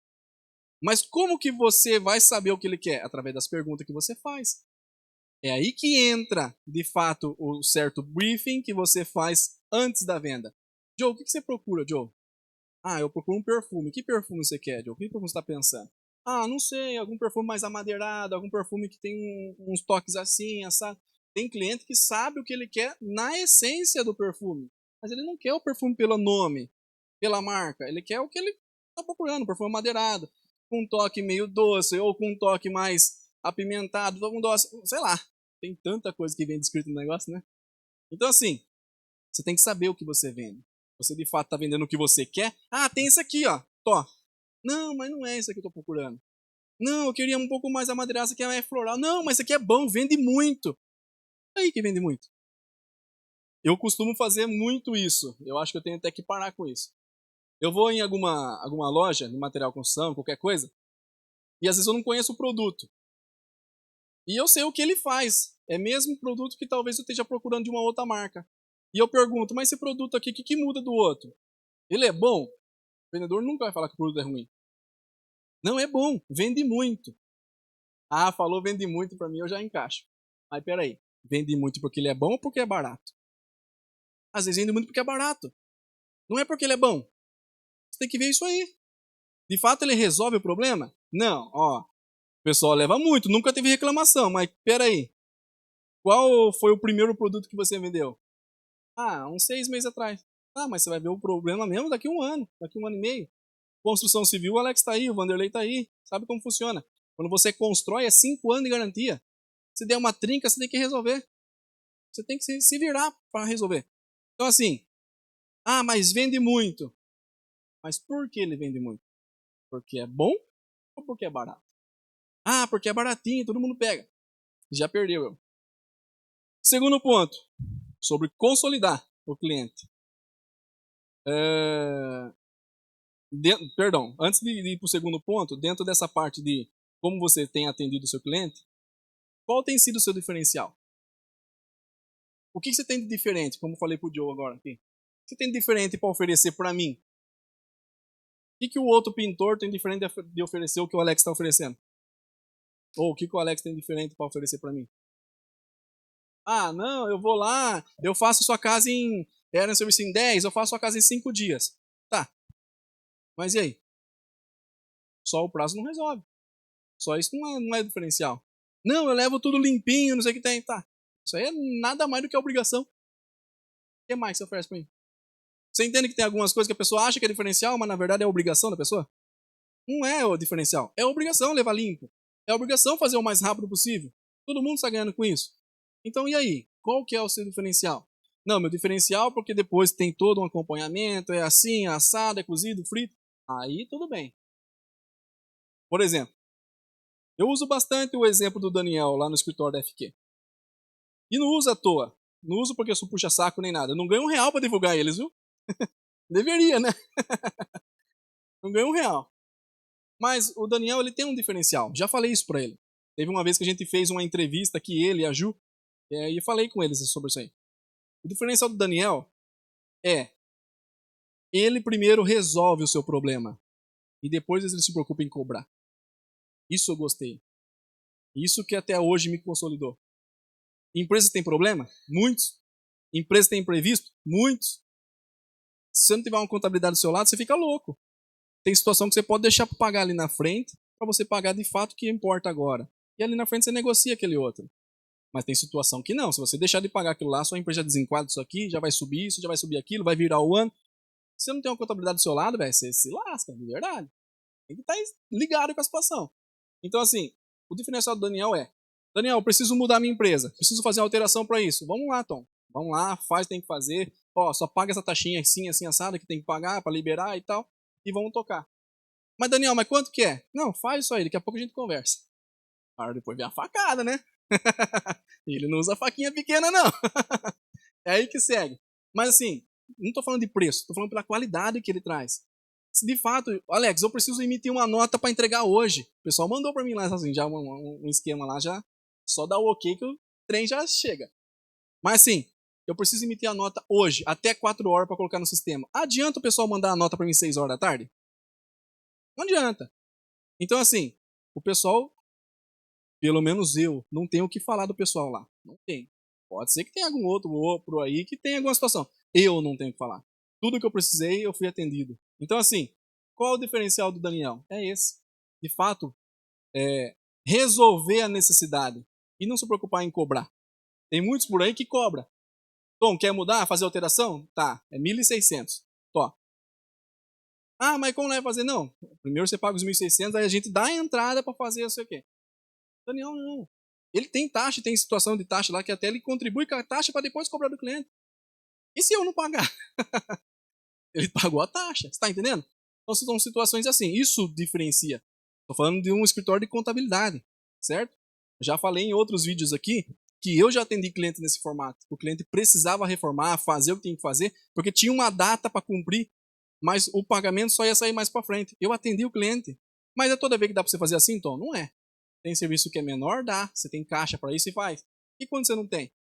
Mas como que você vai saber o que ele quer? Através das perguntas que você faz. É aí que entra, de fato, o certo briefing que você faz antes da venda. Joe, o que você procura, Joe? Ah, eu procuro um perfume. Que perfume você quer, Joe? O que perfume você está pensando? Ah, não sei, algum perfume mais amadeirado, algum perfume que tem uns toques assim, assado. Tem cliente que sabe o que ele quer na essência do perfume. Mas ele não quer o perfume pelo nome, pela marca. Ele quer o que ele está procurando, um perfume amadeirado, com um toque meio doce, ou com um toque mais apimentado, com doce, sei lá. Tem tanta coisa que vem descrito no negócio, né? Então, assim, você tem que saber o que você vende. Você, de fato, está vendendo o que você quer. Ah, tem isso aqui, ó. Tó. Não, mas não é isso que eu estou procurando. Não, eu queria um pouco mais amadeirado, isso aqui é floral. Não, mas isso aqui é bom, vende muito. Aí que vende muito. Eu costumo fazer muito isso. Eu acho que eu tenho até que parar com isso. Eu vou em alguma loja de material de construção, qualquer coisa, e às vezes eu não conheço o produto. E eu sei o que ele faz. É mesmo produto que talvez eu esteja procurando de uma outra marca. E eu pergunto, mas esse produto aqui, o que muda do outro? Ele é bom? O vendedor nunca vai falar que o produto é ruim. Não, é bom, vende muito. Ah, falou vende muito, para mim eu já encaixo. Mas peraí, vende muito porque ele é bom ou porque é barato? Às vezes vende muito porque é barato. Não é porque ele é bom. Você tem que ver isso aí. De fato ele resolve o problema? Não, ó. O pessoal leva muito, nunca teve reclamação, mas peraí. Qual foi o primeiro produto que você vendeu? Ah, uns 6 meses atrás. Ah, mas você vai ver o problema mesmo daqui a 1 ano, daqui a 1 ano e meio. Construção civil, o Alex está aí, o Vanderlei está aí. Sabe como funciona? Quando você constrói, é 5 anos de garantia. Se der uma trinca, você tem que resolver. Você tem que se virar para resolver. Então assim, mas vende muito. Mas por que ele vende muito? Porque é bom ou porque é barato? Porque é baratinho, todo mundo pega. Já perdeu. Segundo ponto, sobre consolidar o cliente. Antes de ir para o segundo ponto, dentro dessa parte de como você tem atendido o seu cliente, qual tem sido o seu diferencial? O que você tem de diferente, como eu falei para o Joe agora aqui? O que você tem de diferente para oferecer para mim? O que o outro pintor tem diferente de oferecer o que o Alex está oferecendo? Ou o que o Alex tem diferente para oferecer para mim? Não, eu vou lá, eu faço sua casa era um serviço em 10, eu faço sua casa em 5 dias. Tá, mas e aí? Só o prazo não resolve. Só isso não é diferencial. Não, eu levo tudo limpinho, não sei o que tem. Tá, isso aí é nada mais do que obrigação. O que mais você oferece para mim? Você entende que tem algumas coisas que a pessoa acha que é diferencial, mas na verdade é obrigação da pessoa? Não é o diferencial. É obrigação levar limpo. É obrigação fazer o mais rápido possível. Todo mundo está ganhando com isso. Então, e aí? Qual que é o seu diferencial? Não, meu diferencial é porque depois tem todo um acompanhamento, é assim, é assado, é cozido, frito. Aí tudo bem. Por exemplo, eu uso bastante o exemplo do Daniel lá no escritório da FQ. E não uso à toa. Não uso porque eu sou puxa-saco nem nada. Eu não ganho R$1 para divulgar eles, viu? Deveria, né? Não ganho R$1. Mas o Daniel, ele tem um diferencial. Já falei isso para ele. Teve uma vez que a gente fez uma entrevista aqui, ele e a Ju, e falei com eles sobre isso aí. O diferencial do Daniel é ele primeiro resolve o seu problema e depois ele se preocupa em cobrar. Isso eu gostei. Isso que até hoje me consolidou. Empresas têm problema? Muitos. Empresas têm imprevisto? Muitos. Se você não tiver uma contabilidade do seu lado, você fica louco. Tem situação que você pode deixar para pagar ali na frente, para você pagar de fato o que importa agora. E ali na frente você negocia aquele outro. Mas tem situação que não. Se você deixar de pagar aquilo lá, sua empresa já desenquadra isso aqui, já vai subir isso, já vai subir aquilo, vai virar o ano. Se você não tem uma contabilidade do seu lado, véio, você se lasca, de verdade. Tem que estar ligado com a situação. Então, assim, o diferencial do Daniel é: Daniel, eu preciso mudar a minha empresa, preciso fazer uma alteração para isso. Vamos lá, Tom. Vamos lá, faz, tem que fazer. Só paga essa taxinha assim, assada, que tem que pagar para liberar e tal. E vamos tocar. Mas, Daniel, mas quanto que é? Não, faz isso aí, daqui a pouco a gente conversa. Para depois ver a facada, né? Ele não usa faquinha pequena, não. É aí que segue. Mas assim, não estou falando de preço, estou falando pela qualidade que ele traz. Se de fato, Alex, eu preciso emitir uma nota para entregar hoje. O pessoal mandou para mim lá assim, já um esquema lá, já só dá o ok que o trem já chega. Mas assim, eu preciso emitir a nota hoje, até 4 horas para colocar no sistema. Adianta o pessoal mandar a nota para mim 6 horas da tarde? Não adianta. Então assim, o pessoal, pelo menos eu, não tenho o que falar do pessoal lá. Não tem. Pode ser que tenha algum outro aí que tenha alguma situação. Eu não tenho o que falar. Tudo que eu precisei, eu fui atendido. Então, assim, qual é o diferencial do Daniel? É esse. De fato, resolver a necessidade e não se preocupar em cobrar. Tem muitos por aí que cobra. Tom, quer mudar, fazer alteração? Tá, é 1.600. Tó. Mas como vai fazer? Não. Primeiro você paga os 1.600, aí a gente dá a entrada para fazer não sei o quê. Daniel, não. Ele tem taxa, tem situação de taxa lá que até ele contribui com a taxa para depois cobrar do cliente. E se eu não pagar? Ele pagou a taxa, você está entendendo? Então são situações assim, isso diferencia. Estou falando de um escritório de contabilidade, certo? Já falei em outros vídeos aqui que eu já atendi cliente nesse formato. O cliente precisava reformar, fazer o que tinha que fazer, porque tinha uma data para cumprir, mas o pagamento só ia sair mais para frente. Eu atendi o cliente. Mas é toda vez que dá para você fazer assim, então? Não é. Tem serviço que é menor, dá. Você tem caixa para isso e faz. E quando você não tem?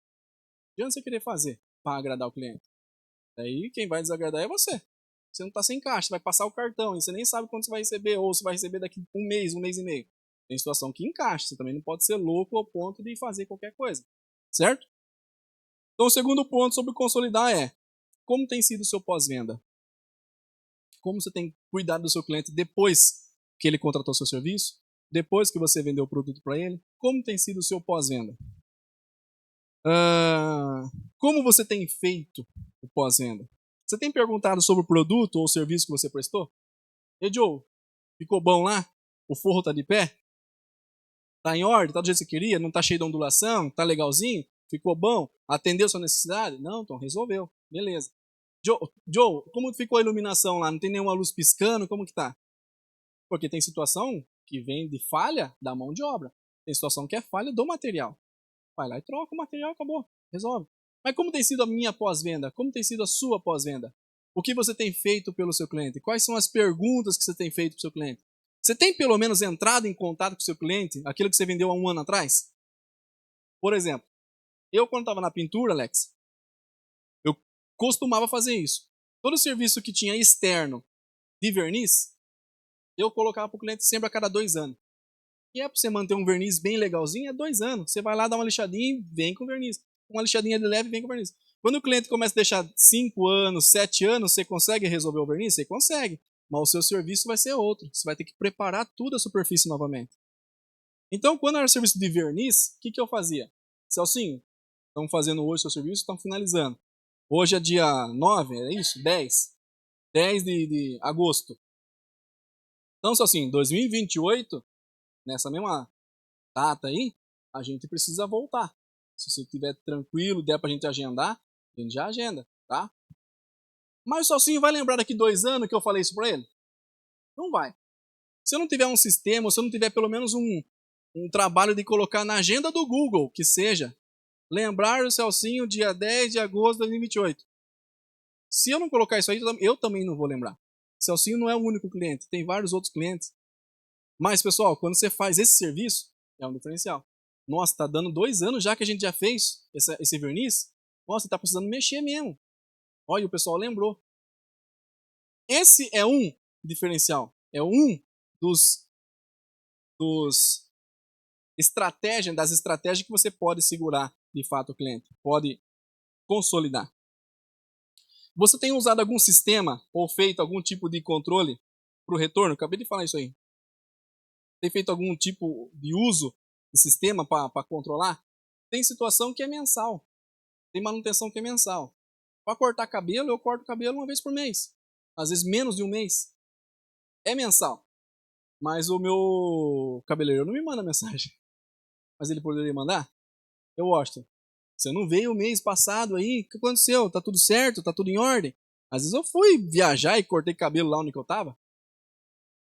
Adianta você querer fazer para agradar o cliente. Daí quem vai desagradar é você. Você não está sem caixa, você vai passar o cartão e você nem sabe quando você vai receber, ou se vai receber daqui um mês e meio. Tem situação que encaixa, você também não pode ser louco ao ponto de fazer qualquer coisa. Certo? Então o segundo ponto sobre consolidar é: como tem sido o seu pós-venda? Como você tem cuidado do seu cliente depois que ele contratou seu serviço? Depois que você vendeu o produto para ele? Como tem sido o seu pós-venda? Como você tem feito o pós-venda? Você tem perguntado sobre o produto ou o serviço que você prestou? E Joe, ficou bom lá? O forro tá de pé? Tá em ordem? Tá do jeito que você queria? Não tá cheio de ondulação? Tá legalzinho? Ficou bom? Atendeu sua necessidade? Não, então resolveu. Beleza. Joe, como ficou a iluminação lá? Não tem nenhuma luz piscando? Como que tá? Porque tem situação que vem de falha da mão de obra. Tem situação que é falha do material. Vai lá e troca o material, acabou. Resolve. Mas como tem sido a minha pós-venda? Como tem sido a sua pós-venda? O que você tem feito pelo seu cliente? Quais são as perguntas que você tem feito para o seu cliente? Você tem pelo menos entrado em contato com o seu cliente, aquilo que você vendeu há um ano atrás? Por exemplo, eu quando estava na pintura, Alex, eu costumava fazer isso. Todo serviço que tinha externo de verniz, eu colocava para o cliente sempre a cada 2 anos. E é para você manter um verniz bem legalzinho, é 2 anos. Você vai lá, dá uma lixadinha e vem com verniz. Uma lixadinha de leve e vem com verniz. Quando o cliente começa a deixar 5 anos, 7 anos, você consegue resolver o verniz? Você consegue. Mas o seu serviço vai ser outro. Você vai ter que preparar tudo a superfície novamente. Então, quando era serviço de verniz, o que eu fazia? Celcinho, estamos fazendo hoje o seu serviço, estamos finalizando. Hoje é dia 9, é isso? 10. 10 de agosto. Então, Celcinho, 2028, nessa mesma data aí, a gente precisa voltar. Se você estiver tranquilo, der pra gente agendar, a gente já agenda, tá? Mas o Celcinho vai lembrar daqui 2 anos que eu falei isso pra ele? Não vai. Se eu não tiver um sistema, ou se eu não tiver pelo menos um trabalho de colocar na agenda do Google, que seja, lembrar o Celcinho dia 10 de agosto de 2028. Se eu não colocar isso aí, eu também não vou lembrar. Celcinho não é o único cliente, tem vários outros clientes. Mas, pessoal, quando você faz esse serviço, é um diferencial. Nossa, tá dando 2 anos já que a gente já fez esse verniz. Nossa, tá precisando mexer mesmo. Olha, o pessoal lembrou. Esse é um diferencial. É um das estratégias que você pode segurar, de fato, o cliente. Pode consolidar. Você tem usado algum sistema ou feito algum tipo de controle para o retorno? Acabei de falar isso aí. Tem feito algum tipo de uso de sistema para controlar? Tem situação que é mensal. Tem manutenção que é mensal. Para cortar cabelo, eu corto cabelo uma vez por mês. Às vezes menos de um mês. É mensal. Mas o meu cabeleireiro não me manda mensagem. Mas ele poderia mandar? Eu gosto. Você não veio o mês passado aí? O que aconteceu? Tá tudo certo? Tá tudo em ordem? Às vezes eu fui viajar e cortei cabelo lá onde eu tava.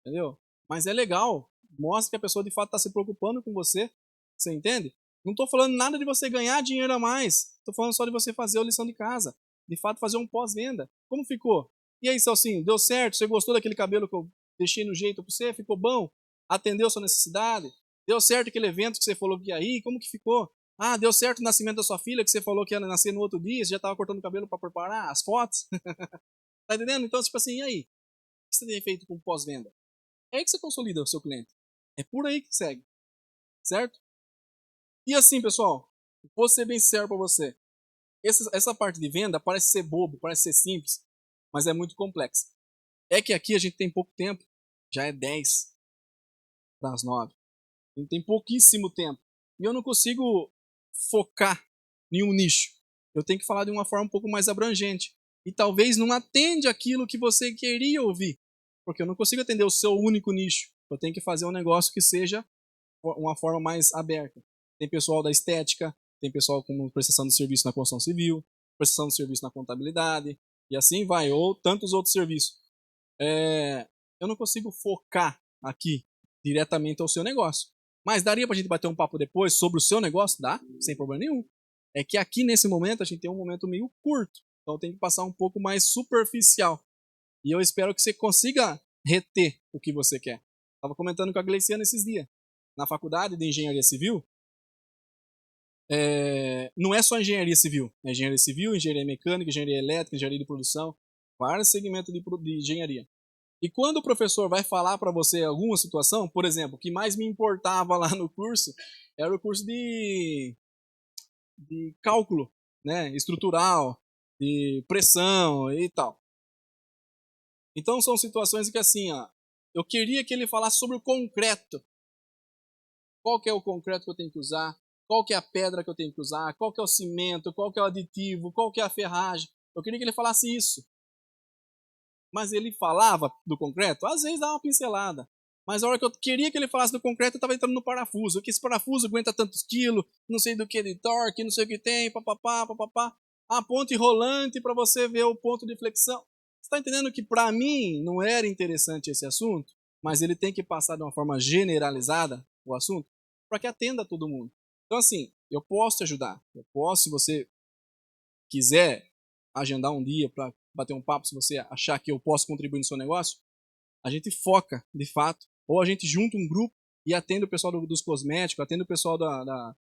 Entendeu? Mas é legal. Mostra que a pessoa de fato está se preocupando com você. Você entende? Não estou falando nada de você ganhar dinheiro a mais. Estou falando só de você fazer a lição de casa. De fato, fazer um pós-venda. Como ficou? E aí, Celcinho, deu certo? Você gostou daquele cabelo que eu deixei no jeito para você? Ficou bom? Atendeu a sua necessidade? Deu certo aquele evento que você falou que ia ir? Como que ficou? Ah, deu certo o nascimento da sua filha que você falou que ia nascer no outro dia? Você já estava cortando o cabelo para preparar as fotos? Tá entendendo? Então, tipo assim, e aí? O que você tem feito com pós-venda? É aí que você consolida o seu cliente. É por aí que segue. Certo? E assim, pessoal, vou ser bem sincero para você. Essa parte de venda parece ser bobo, parece ser simples, mas é muito complexa. É que aqui a gente tem pouco tempo, já é 10 para as 9. A gente tem pouquíssimo tempo. E eu não consigo focar em um nicho. Eu tenho que falar de uma forma um pouco mais abrangente. E talvez não atende aquilo que você queria ouvir. Porque eu não consigo atender o seu único nicho. Eu tenho que fazer um negócio que seja uma forma mais aberta. Tem pessoal da estética, tem pessoal com prestação de serviço na construção civil, prestação de serviço na contabilidade, e assim vai, ou tantos outros serviços. Eu não consigo focar aqui diretamente ao seu negócio. Mas daria pra gente bater um papo depois sobre o seu negócio? Dá, sem problema nenhum. É que aqui nesse momento a gente tem um momento meio curto, então tem que passar um pouco mais superficial. E eu espero que você consiga reter o que você quer. Estava comentando com a Gleiciana esses dias. Na faculdade de engenharia civil, não é só engenharia civil. É engenharia civil, engenharia mecânica, engenharia elétrica, engenharia de produção, vários segmentos de engenharia. E quando o professor vai falar para você alguma situação, por exemplo, o que mais me importava lá no curso era o curso de cálculo, né, estrutural, de pressão e tal. Então são situações que assim, eu queria que ele falasse sobre o concreto. Qual que é o concreto que eu tenho que usar? Qual que é a pedra que eu tenho que usar? Qual que é o cimento? Qual que é o aditivo? Qual que é a ferragem? Eu queria que ele falasse isso. Mas ele falava do concreto? Às vezes dava uma pincelada. Mas a hora que eu queria que ele falasse do concreto, eu estava entrando no parafuso. Que esse parafuso aguenta tantos quilos, não sei do que de torque, não sei o que tem, papapá, papapá. a ponte rolante para você ver o ponto de flexão. Você está entendendo que para mim não era interessante esse assunto, mas ele tem que passar de uma forma generalizada o assunto para que atenda a todo mundo. Então assim, eu posso te ajudar. Eu posso, se você quiser agendar um dia para bater um papo, se você achar que eu posso contribuir no seu negócio, a gente foca, de fato, ou a gente junta um grupo e atende o pessoal dos cosméticos, atende o pessoal da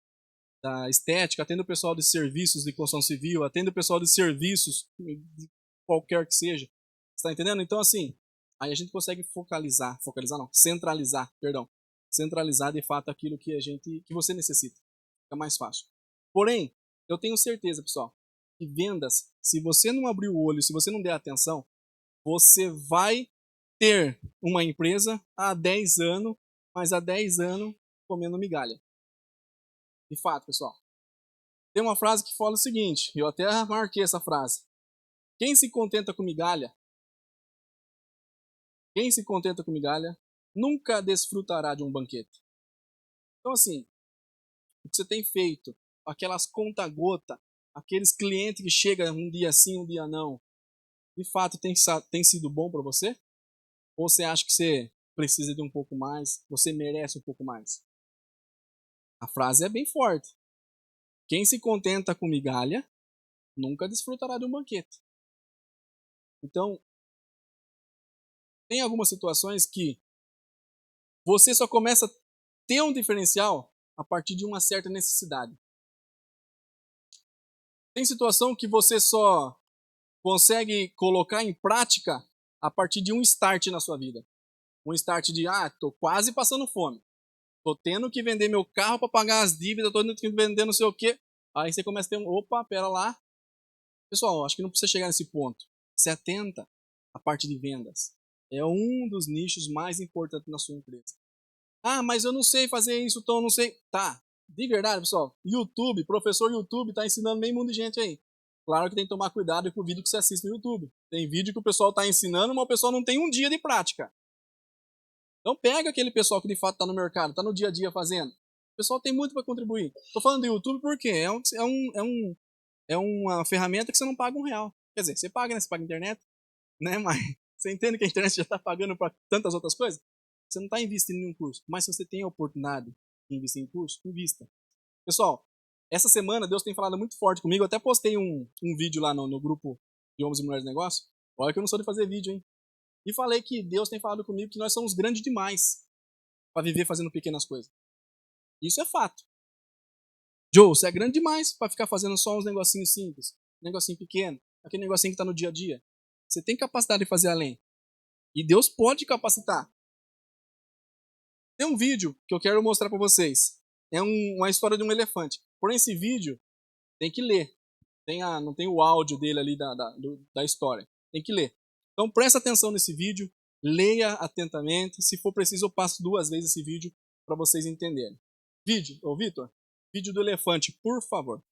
estética, atende o pessoal de serviços de construção civil, atende o pessoal de serviços, qualquer que seja. Você está entendendo? Então, assim, aí a gente consegue centralizar de fato aquilo que que você necessita. Fica mais fácil. Porém, eu tenho certeza, pessoal, que vendas, se você não abrir o olho, se você não der atenção, você vai ter uma empresa há 10 anos, mas há 10 anos comendo migalha. De fato, pessoal. Tem uma frase que fala o seguinte, eu até marquei essa frase. Quem se contenta com migalha, nunca desfrutará de um banquete. Então, assim, o que você tem feito, aquelas conta-gota, aqueles clientes que chegam um dia sim, um dia não, de fato tem sido bom para você? Ou você acha que você precisa de um pouco mais, você merece um pouco mais? A frase é bem forte. Quem se contenta com migalha, nunca desfrutará de um banquete. Então, tem algumas situações que você só começa a ter um diferencial a partir de uma certa necessidade. Tem situação que você só consegue colocar em prática a partir de um start na sua vida. Um start de, tô quase passando fome. Tô tendo que vender meu carro para pagar as dívidas, tô tendo que vender não sei o quê. Aí você começa a ter opa, pera lá. Pessoal, acho que não precisa chegar nesse ponto. Se atenta à parte de vendas. É um dos nichos mais importantes na sua empresa. Mas eu não sei fazer isso, então eu não sei. Tá, de verdade, pessoal. YouTube, professor YouTube tá ensinando meio mundo de gente aí. Claro que tem que tomar cuidado com o vídeo que você assiste no YouTube. Tem vídeo que o pessoal tá ensinando, mas o pessoal não tem um dia de prática. Então pega aquele pessoal que de fato está no mercado, está no dia a dia fazendo. O pessoal tem muito para contribuir. Estou falando do YouTube porque é uma ferramenta que você não paga R$1. Quer dizer, você paga, né? Você paga internet, né? Mas você entende que a internet já está pagando para tantas outras coisas? Você não está investindo em um curso. Mas se você tem a oportunidade de investir em curso, invista. Pessoal, essa semana Deus tem falado muito forte comigo. Eu até postei um vídeo lá no grupo de Homens e Mulheres de Negócio. Olha que eu não sou de fazer vídeo, hein? E falei que Deus tem falado comigo que nós somos grandes demais para viver fazendo pequenas coisas. Isso é fato. Joe, você é grande demais para ficar fazendo só uns negocinhos simples, negocinho pequeno, aquele negocinho que está no dia a dia. Você tem capacidade de fazer além. E Deus pode capacitar. Tem um vídeo que eu quero mostrar para vocês. É uma história de um elefante. Porém, esse vídeo tem que ler. Não tem o áudio dele ali da história. Tem que ler. Então presta atenção nesse vídeo, leia atentamente. Se for preciso, eu passo 2 vezes esse vídeo para vocês entenderem. Vitor, vídeo do elefante, por favor.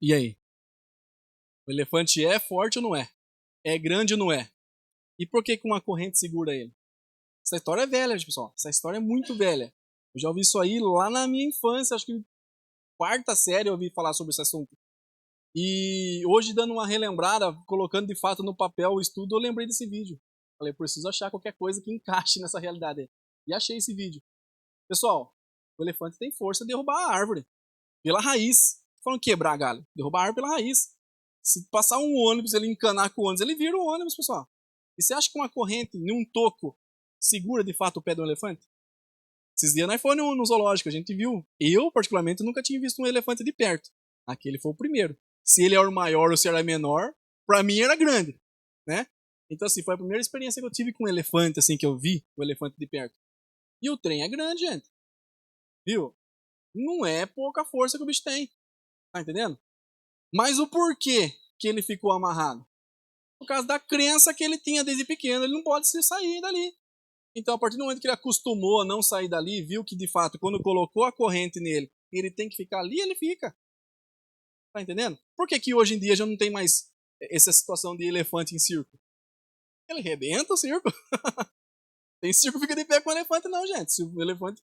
E aí? O elefante é forte ou não é? É grande ou não é? E por que uma corrente segura ele? Essa história é velha, pessoal. Essa história é muito velha. Eu já ouvi isso aí lá na minha infância, acho que 4ª série eu ouvi falar sobre esse assunto. E hoje, dando uma relembrada, colocando de fato no papel o estudo, eu lembrei desse vídeo. Falei, preciso achar qualquer coisa que encaixe nessa realidade aí. E achei esse vídeo. Pessoal, O elefante tem força de derrubar a árvore pela raiz. Falando quebrar galho, derrubar a árvore pela raiz. Se passar um ônibus, ele encanar com o ônibus, ele vira o ônibus, pessoal. E você acha que uma corrente em um toco segura de fato o pé de um elefante? Esses dias nós fomos no zoológico, a gente viu. Eu, particularmente, nunca tinha visto um elefante de perto. Aquele foi o primeiro. Se ele era o maior ou se era menor, pra mim era grande, né? Então, assim, foi a primeira experiência que eu tive com um elefante, assim, que eu vi o elefante de perto. E o trem é grande, gente. Viu? Não é pouca força que o bicho tem. Tá entendendo? Mas o porquê que ele ficou amarrado? Por causa da crença que ele tinha desde pequeno, ele não pode sair dali. Então, a partir do momento que ele acostumou a não sair dali, viu que, de fato, quando colocou a corrente nele, ele tem que ficar ali, ele fica. Tá entendendo? Por que hoje em dia já não tem mais essa situação de elefante em circo? Ele rebenta o circo. Tem circo que fica de pé com o elefante, não, gente. Se o elefante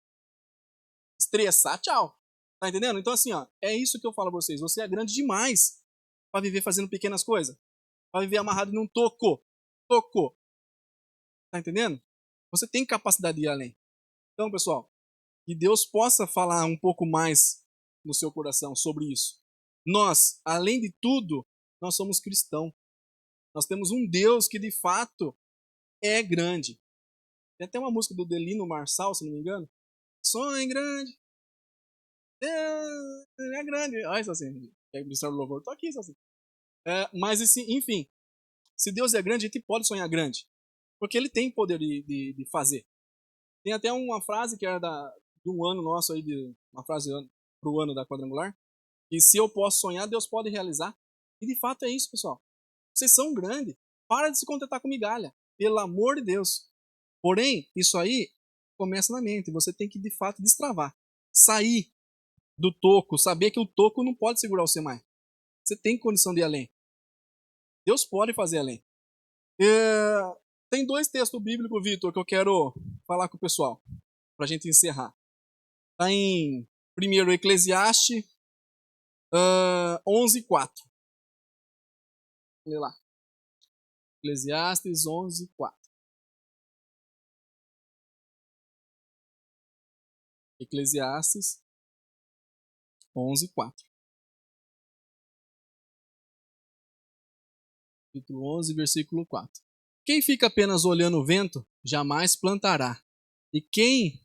estressar, tchau. Tá entendendo? Então, assim, ó, é isso que eu falo pra vocês. Você é grande demais pra viver fazendo pequenas coisas. Pra viver amarrado num toco. Toco. Tá entendendo? Você tem capacidade de ir além. Então, pessoal, que Deus possa falar um pouco mais no seu coração sobre isso. Nós, além de tudo, nós somos cristãos. Nós temos um Deus que, de fato, é grande. Tem até uma música do Delino Marçal, se não me engano. Sonho grande. Deus é grande. Olha isso assim. Quer mostrar o louvor? Tô aqui, isso assim. Mas, assim, enfim. Se Deus é grande, a gente pode sonhar grande. Porque Ele tem poder de fazer. Tem até uma frase que era de um ano nosso aí, uma frase pro ano da Quadrangular. E se eu posso sonhar, Deus pode realizar. E de fato é isso, pessoal. Vocês são grandes. Para de se contentar com migalha. Pelo amor de Deus. Porém, isso aí começa na mente. Você tem que, de fato, destravar. Sair do toco. Saber que o toco não pode segurar você mais. Você tem condição de ir além. Deus pode fazer além. Tem 2 textos bíblicos, Vitor, que eu quero falar com o pessoal. Pra gente encerrar. Está em 1 Eclesiastes 11:4. Lê lá. Eclesiastes 11:4. Eclesiastes 11:4. Capítulo 11, versículo 4. Quem fica apenas olhando o vento, jamais plantará. E quem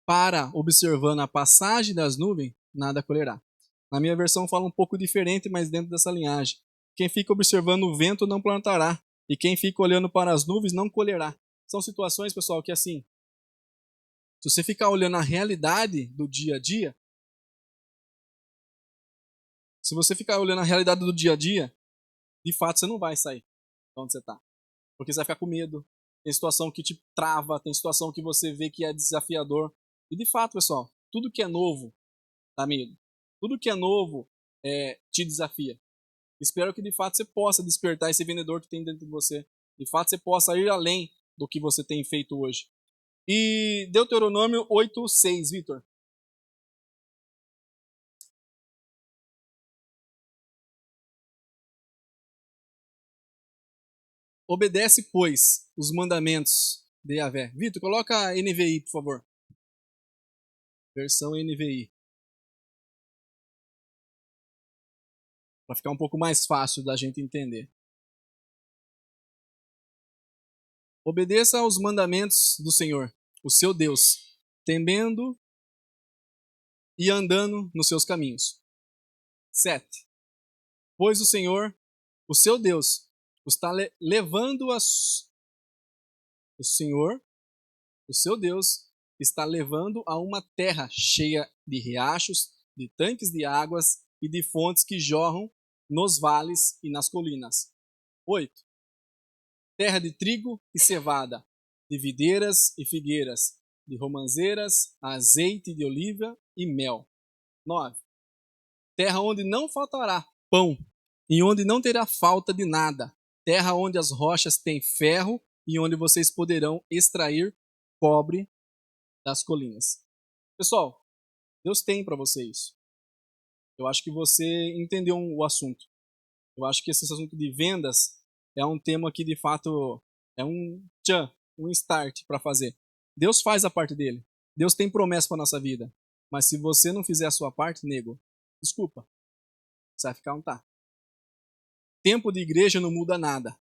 para observando a passagem das nuvens, nada colherá. Na minha versão fala um pouco diferente, mas dentro dessa linhagem. Quem fica observando o vento não plantará. E quem fica olhando para as nuvens não colherá. São situações, pessoal, que assim, se você ficar olhando a realidade do dia a dia, de fato você não vai sair de onde você está. Porque você vai ficar com medo. Tem situação que te trava, tem situação que você vê que é desafiador. E de fato, pessoal, tudo que é novo dá medo. Tudo que é novo te desafia. Espero que de fato você possa despertar esse vendedor que tem dentro de você. De fato você possa ir além do que você tem feito hoje. E Deuteronômio 8:6, Vitor. Obedece, pois, os mandamentos de Yahvé. Vitor, coloca a NVI, por favor. Versão NVI. Para ficar um pouco mais fácil da gente entender. Obedeça aos mandamentos do Senhor, o seu Deus, temendo e andando nos seus caminhos. 7. Pois o Senhor, o seu Deus, está levando o Senhor, o seu Deus, está levando a uma terra cheia de riachos, de tanques de águas e de fontes que jorram nos vales e nas colinas. 8. Terra de trigo e cevada, de videiras e figueiras, de romanzeiras, azeite de oliva e mel. 9. Terra onde não faltará pão e onde não terá falta de nada. Terra onde as rochas têm ferro e onde vocês poderão extrair cobre das colinas. Pessoal, Deus tem para você isso. Eu acho que você entendeu o assunto. Eu acho que esse assunto de vendas é um tema que de fato é um start para fazer. Deus faz a parte dele. Deus tem promessa para nossa vida. Mas se você não fizer a sua parte, nego, desculpa, você vai ficar onde tá. Tempo de igreja não muda nada.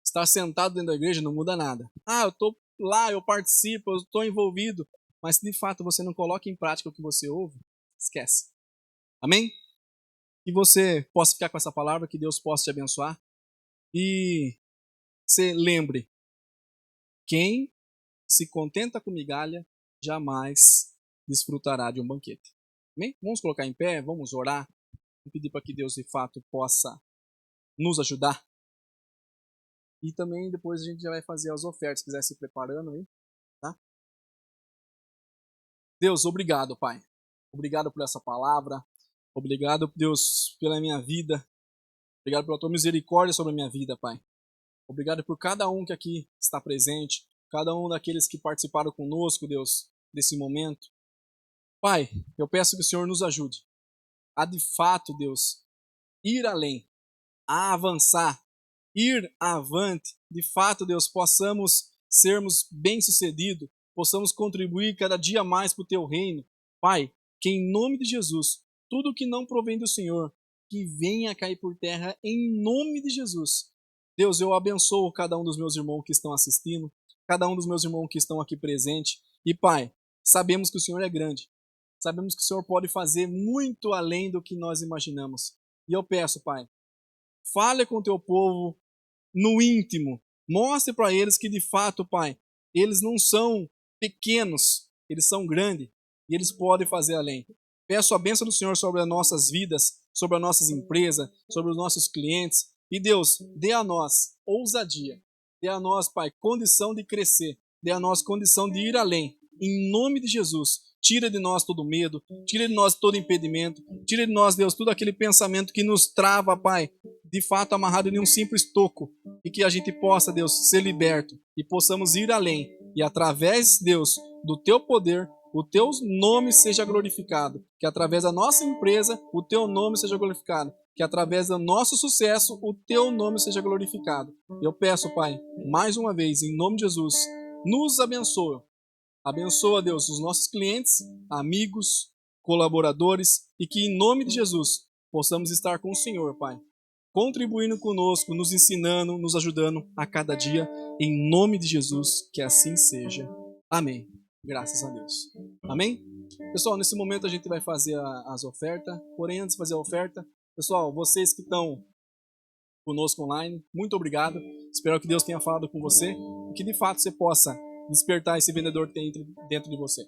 Estar sentado dentro da igreja não muda nada. Ah, eu tô lá, eu participo, eu estou envolvido. Mas se de fato você não coloca em prática o que você ouve, esquece. Amém? Que você possa ficar com essa palavra, que Deus possa te abençoar. E você lembre, quem se contenta com migalha, jamais desfrutará de um banquete. Amém? Vamos colocar em pé, vamos orar, e pedir para que Deus de fato possa nos ajudar. E também depois a gente já vai fazer as ofertas, se quiser se preparando aí, tá? Deus, obrigado, Pai. Obrigado por essa palavra. Obrigado, Deus, pela minha vida. Obrigado pela tua misericórdia sobre a minha vida, Pai. Obrigado por cada um que aqui está presente, cada um daqueles que participaram conosco, Deus, desse momento. Pai, eu peço que o Senhor nos ajude a, de fato, Deus, ir além, a avançar, ir avante. De fato, Deus, possamos sermos bem-sucedidos, possamos contribuir cada dia mais para o Teu reino. Pai, que em nome de Jesus, tudo que não provém do Senhor, que venha a cair por terra em nome de Jesus. Deus, eu abençoo cada um dos meus irmãos que estão assistindo, cada um dos meus irmãos que estão aqui presente. E Pai, sabemos que o Senhor é grande. Sabemos que o Senhor pode fazer muito além do que nós imaginamos. E eu peço, Pai, fale com o Teu povo no íntimo. Mostre para eles que de fato, Pai, eles não são pequenos, eles são grandes e eles podem fazer além. Peço a bênção do Senhor sobre as nossas vidas, sobre as nossas empresas, sobre os nossos clientes. E Deus, dê a nós ousadia, dê a nós, Pai, condição de crescer, dê a nós condição de ir além. Em nome de Jesus, tira de nós todo medo, tira de nós todo impedimento, tira de nós, Deus, todo aquele pensamento que nos trava, Pai, de fato amarrado em um simples toco, e que a gente possa, Deus, ser liberto e possamos ir além. E através, Deus, do Teu poder, o Teu nome seja glorificado. Que através da nossa empresa, o Teu nome seja glorificado. Que através do nosso sucesso, o Teu nome seja glorificado. Eu peço, Pai, mais uma vez, em nome de Jesus, nos abençoa. Abençoa, Deus, os nossos clientes, amigos, colaboradores, e que em nome de Jesus possamos estar com o Senhor, Pai, contribuindo conosco, nos ensinando, nos ajudando a cada dia, em nome de Jesus, que assim seja. Amém. Graças a Deus. Amém? Pessoal, nesse momento a gente vai fazer as ofertas, porém antes de fazer a oferta, pessoal, vocês que estão conosco online, muito obrigado. Espero que Deus tenha falado com você e que de fato você possa despertar esse vendedor que tem dentro de você.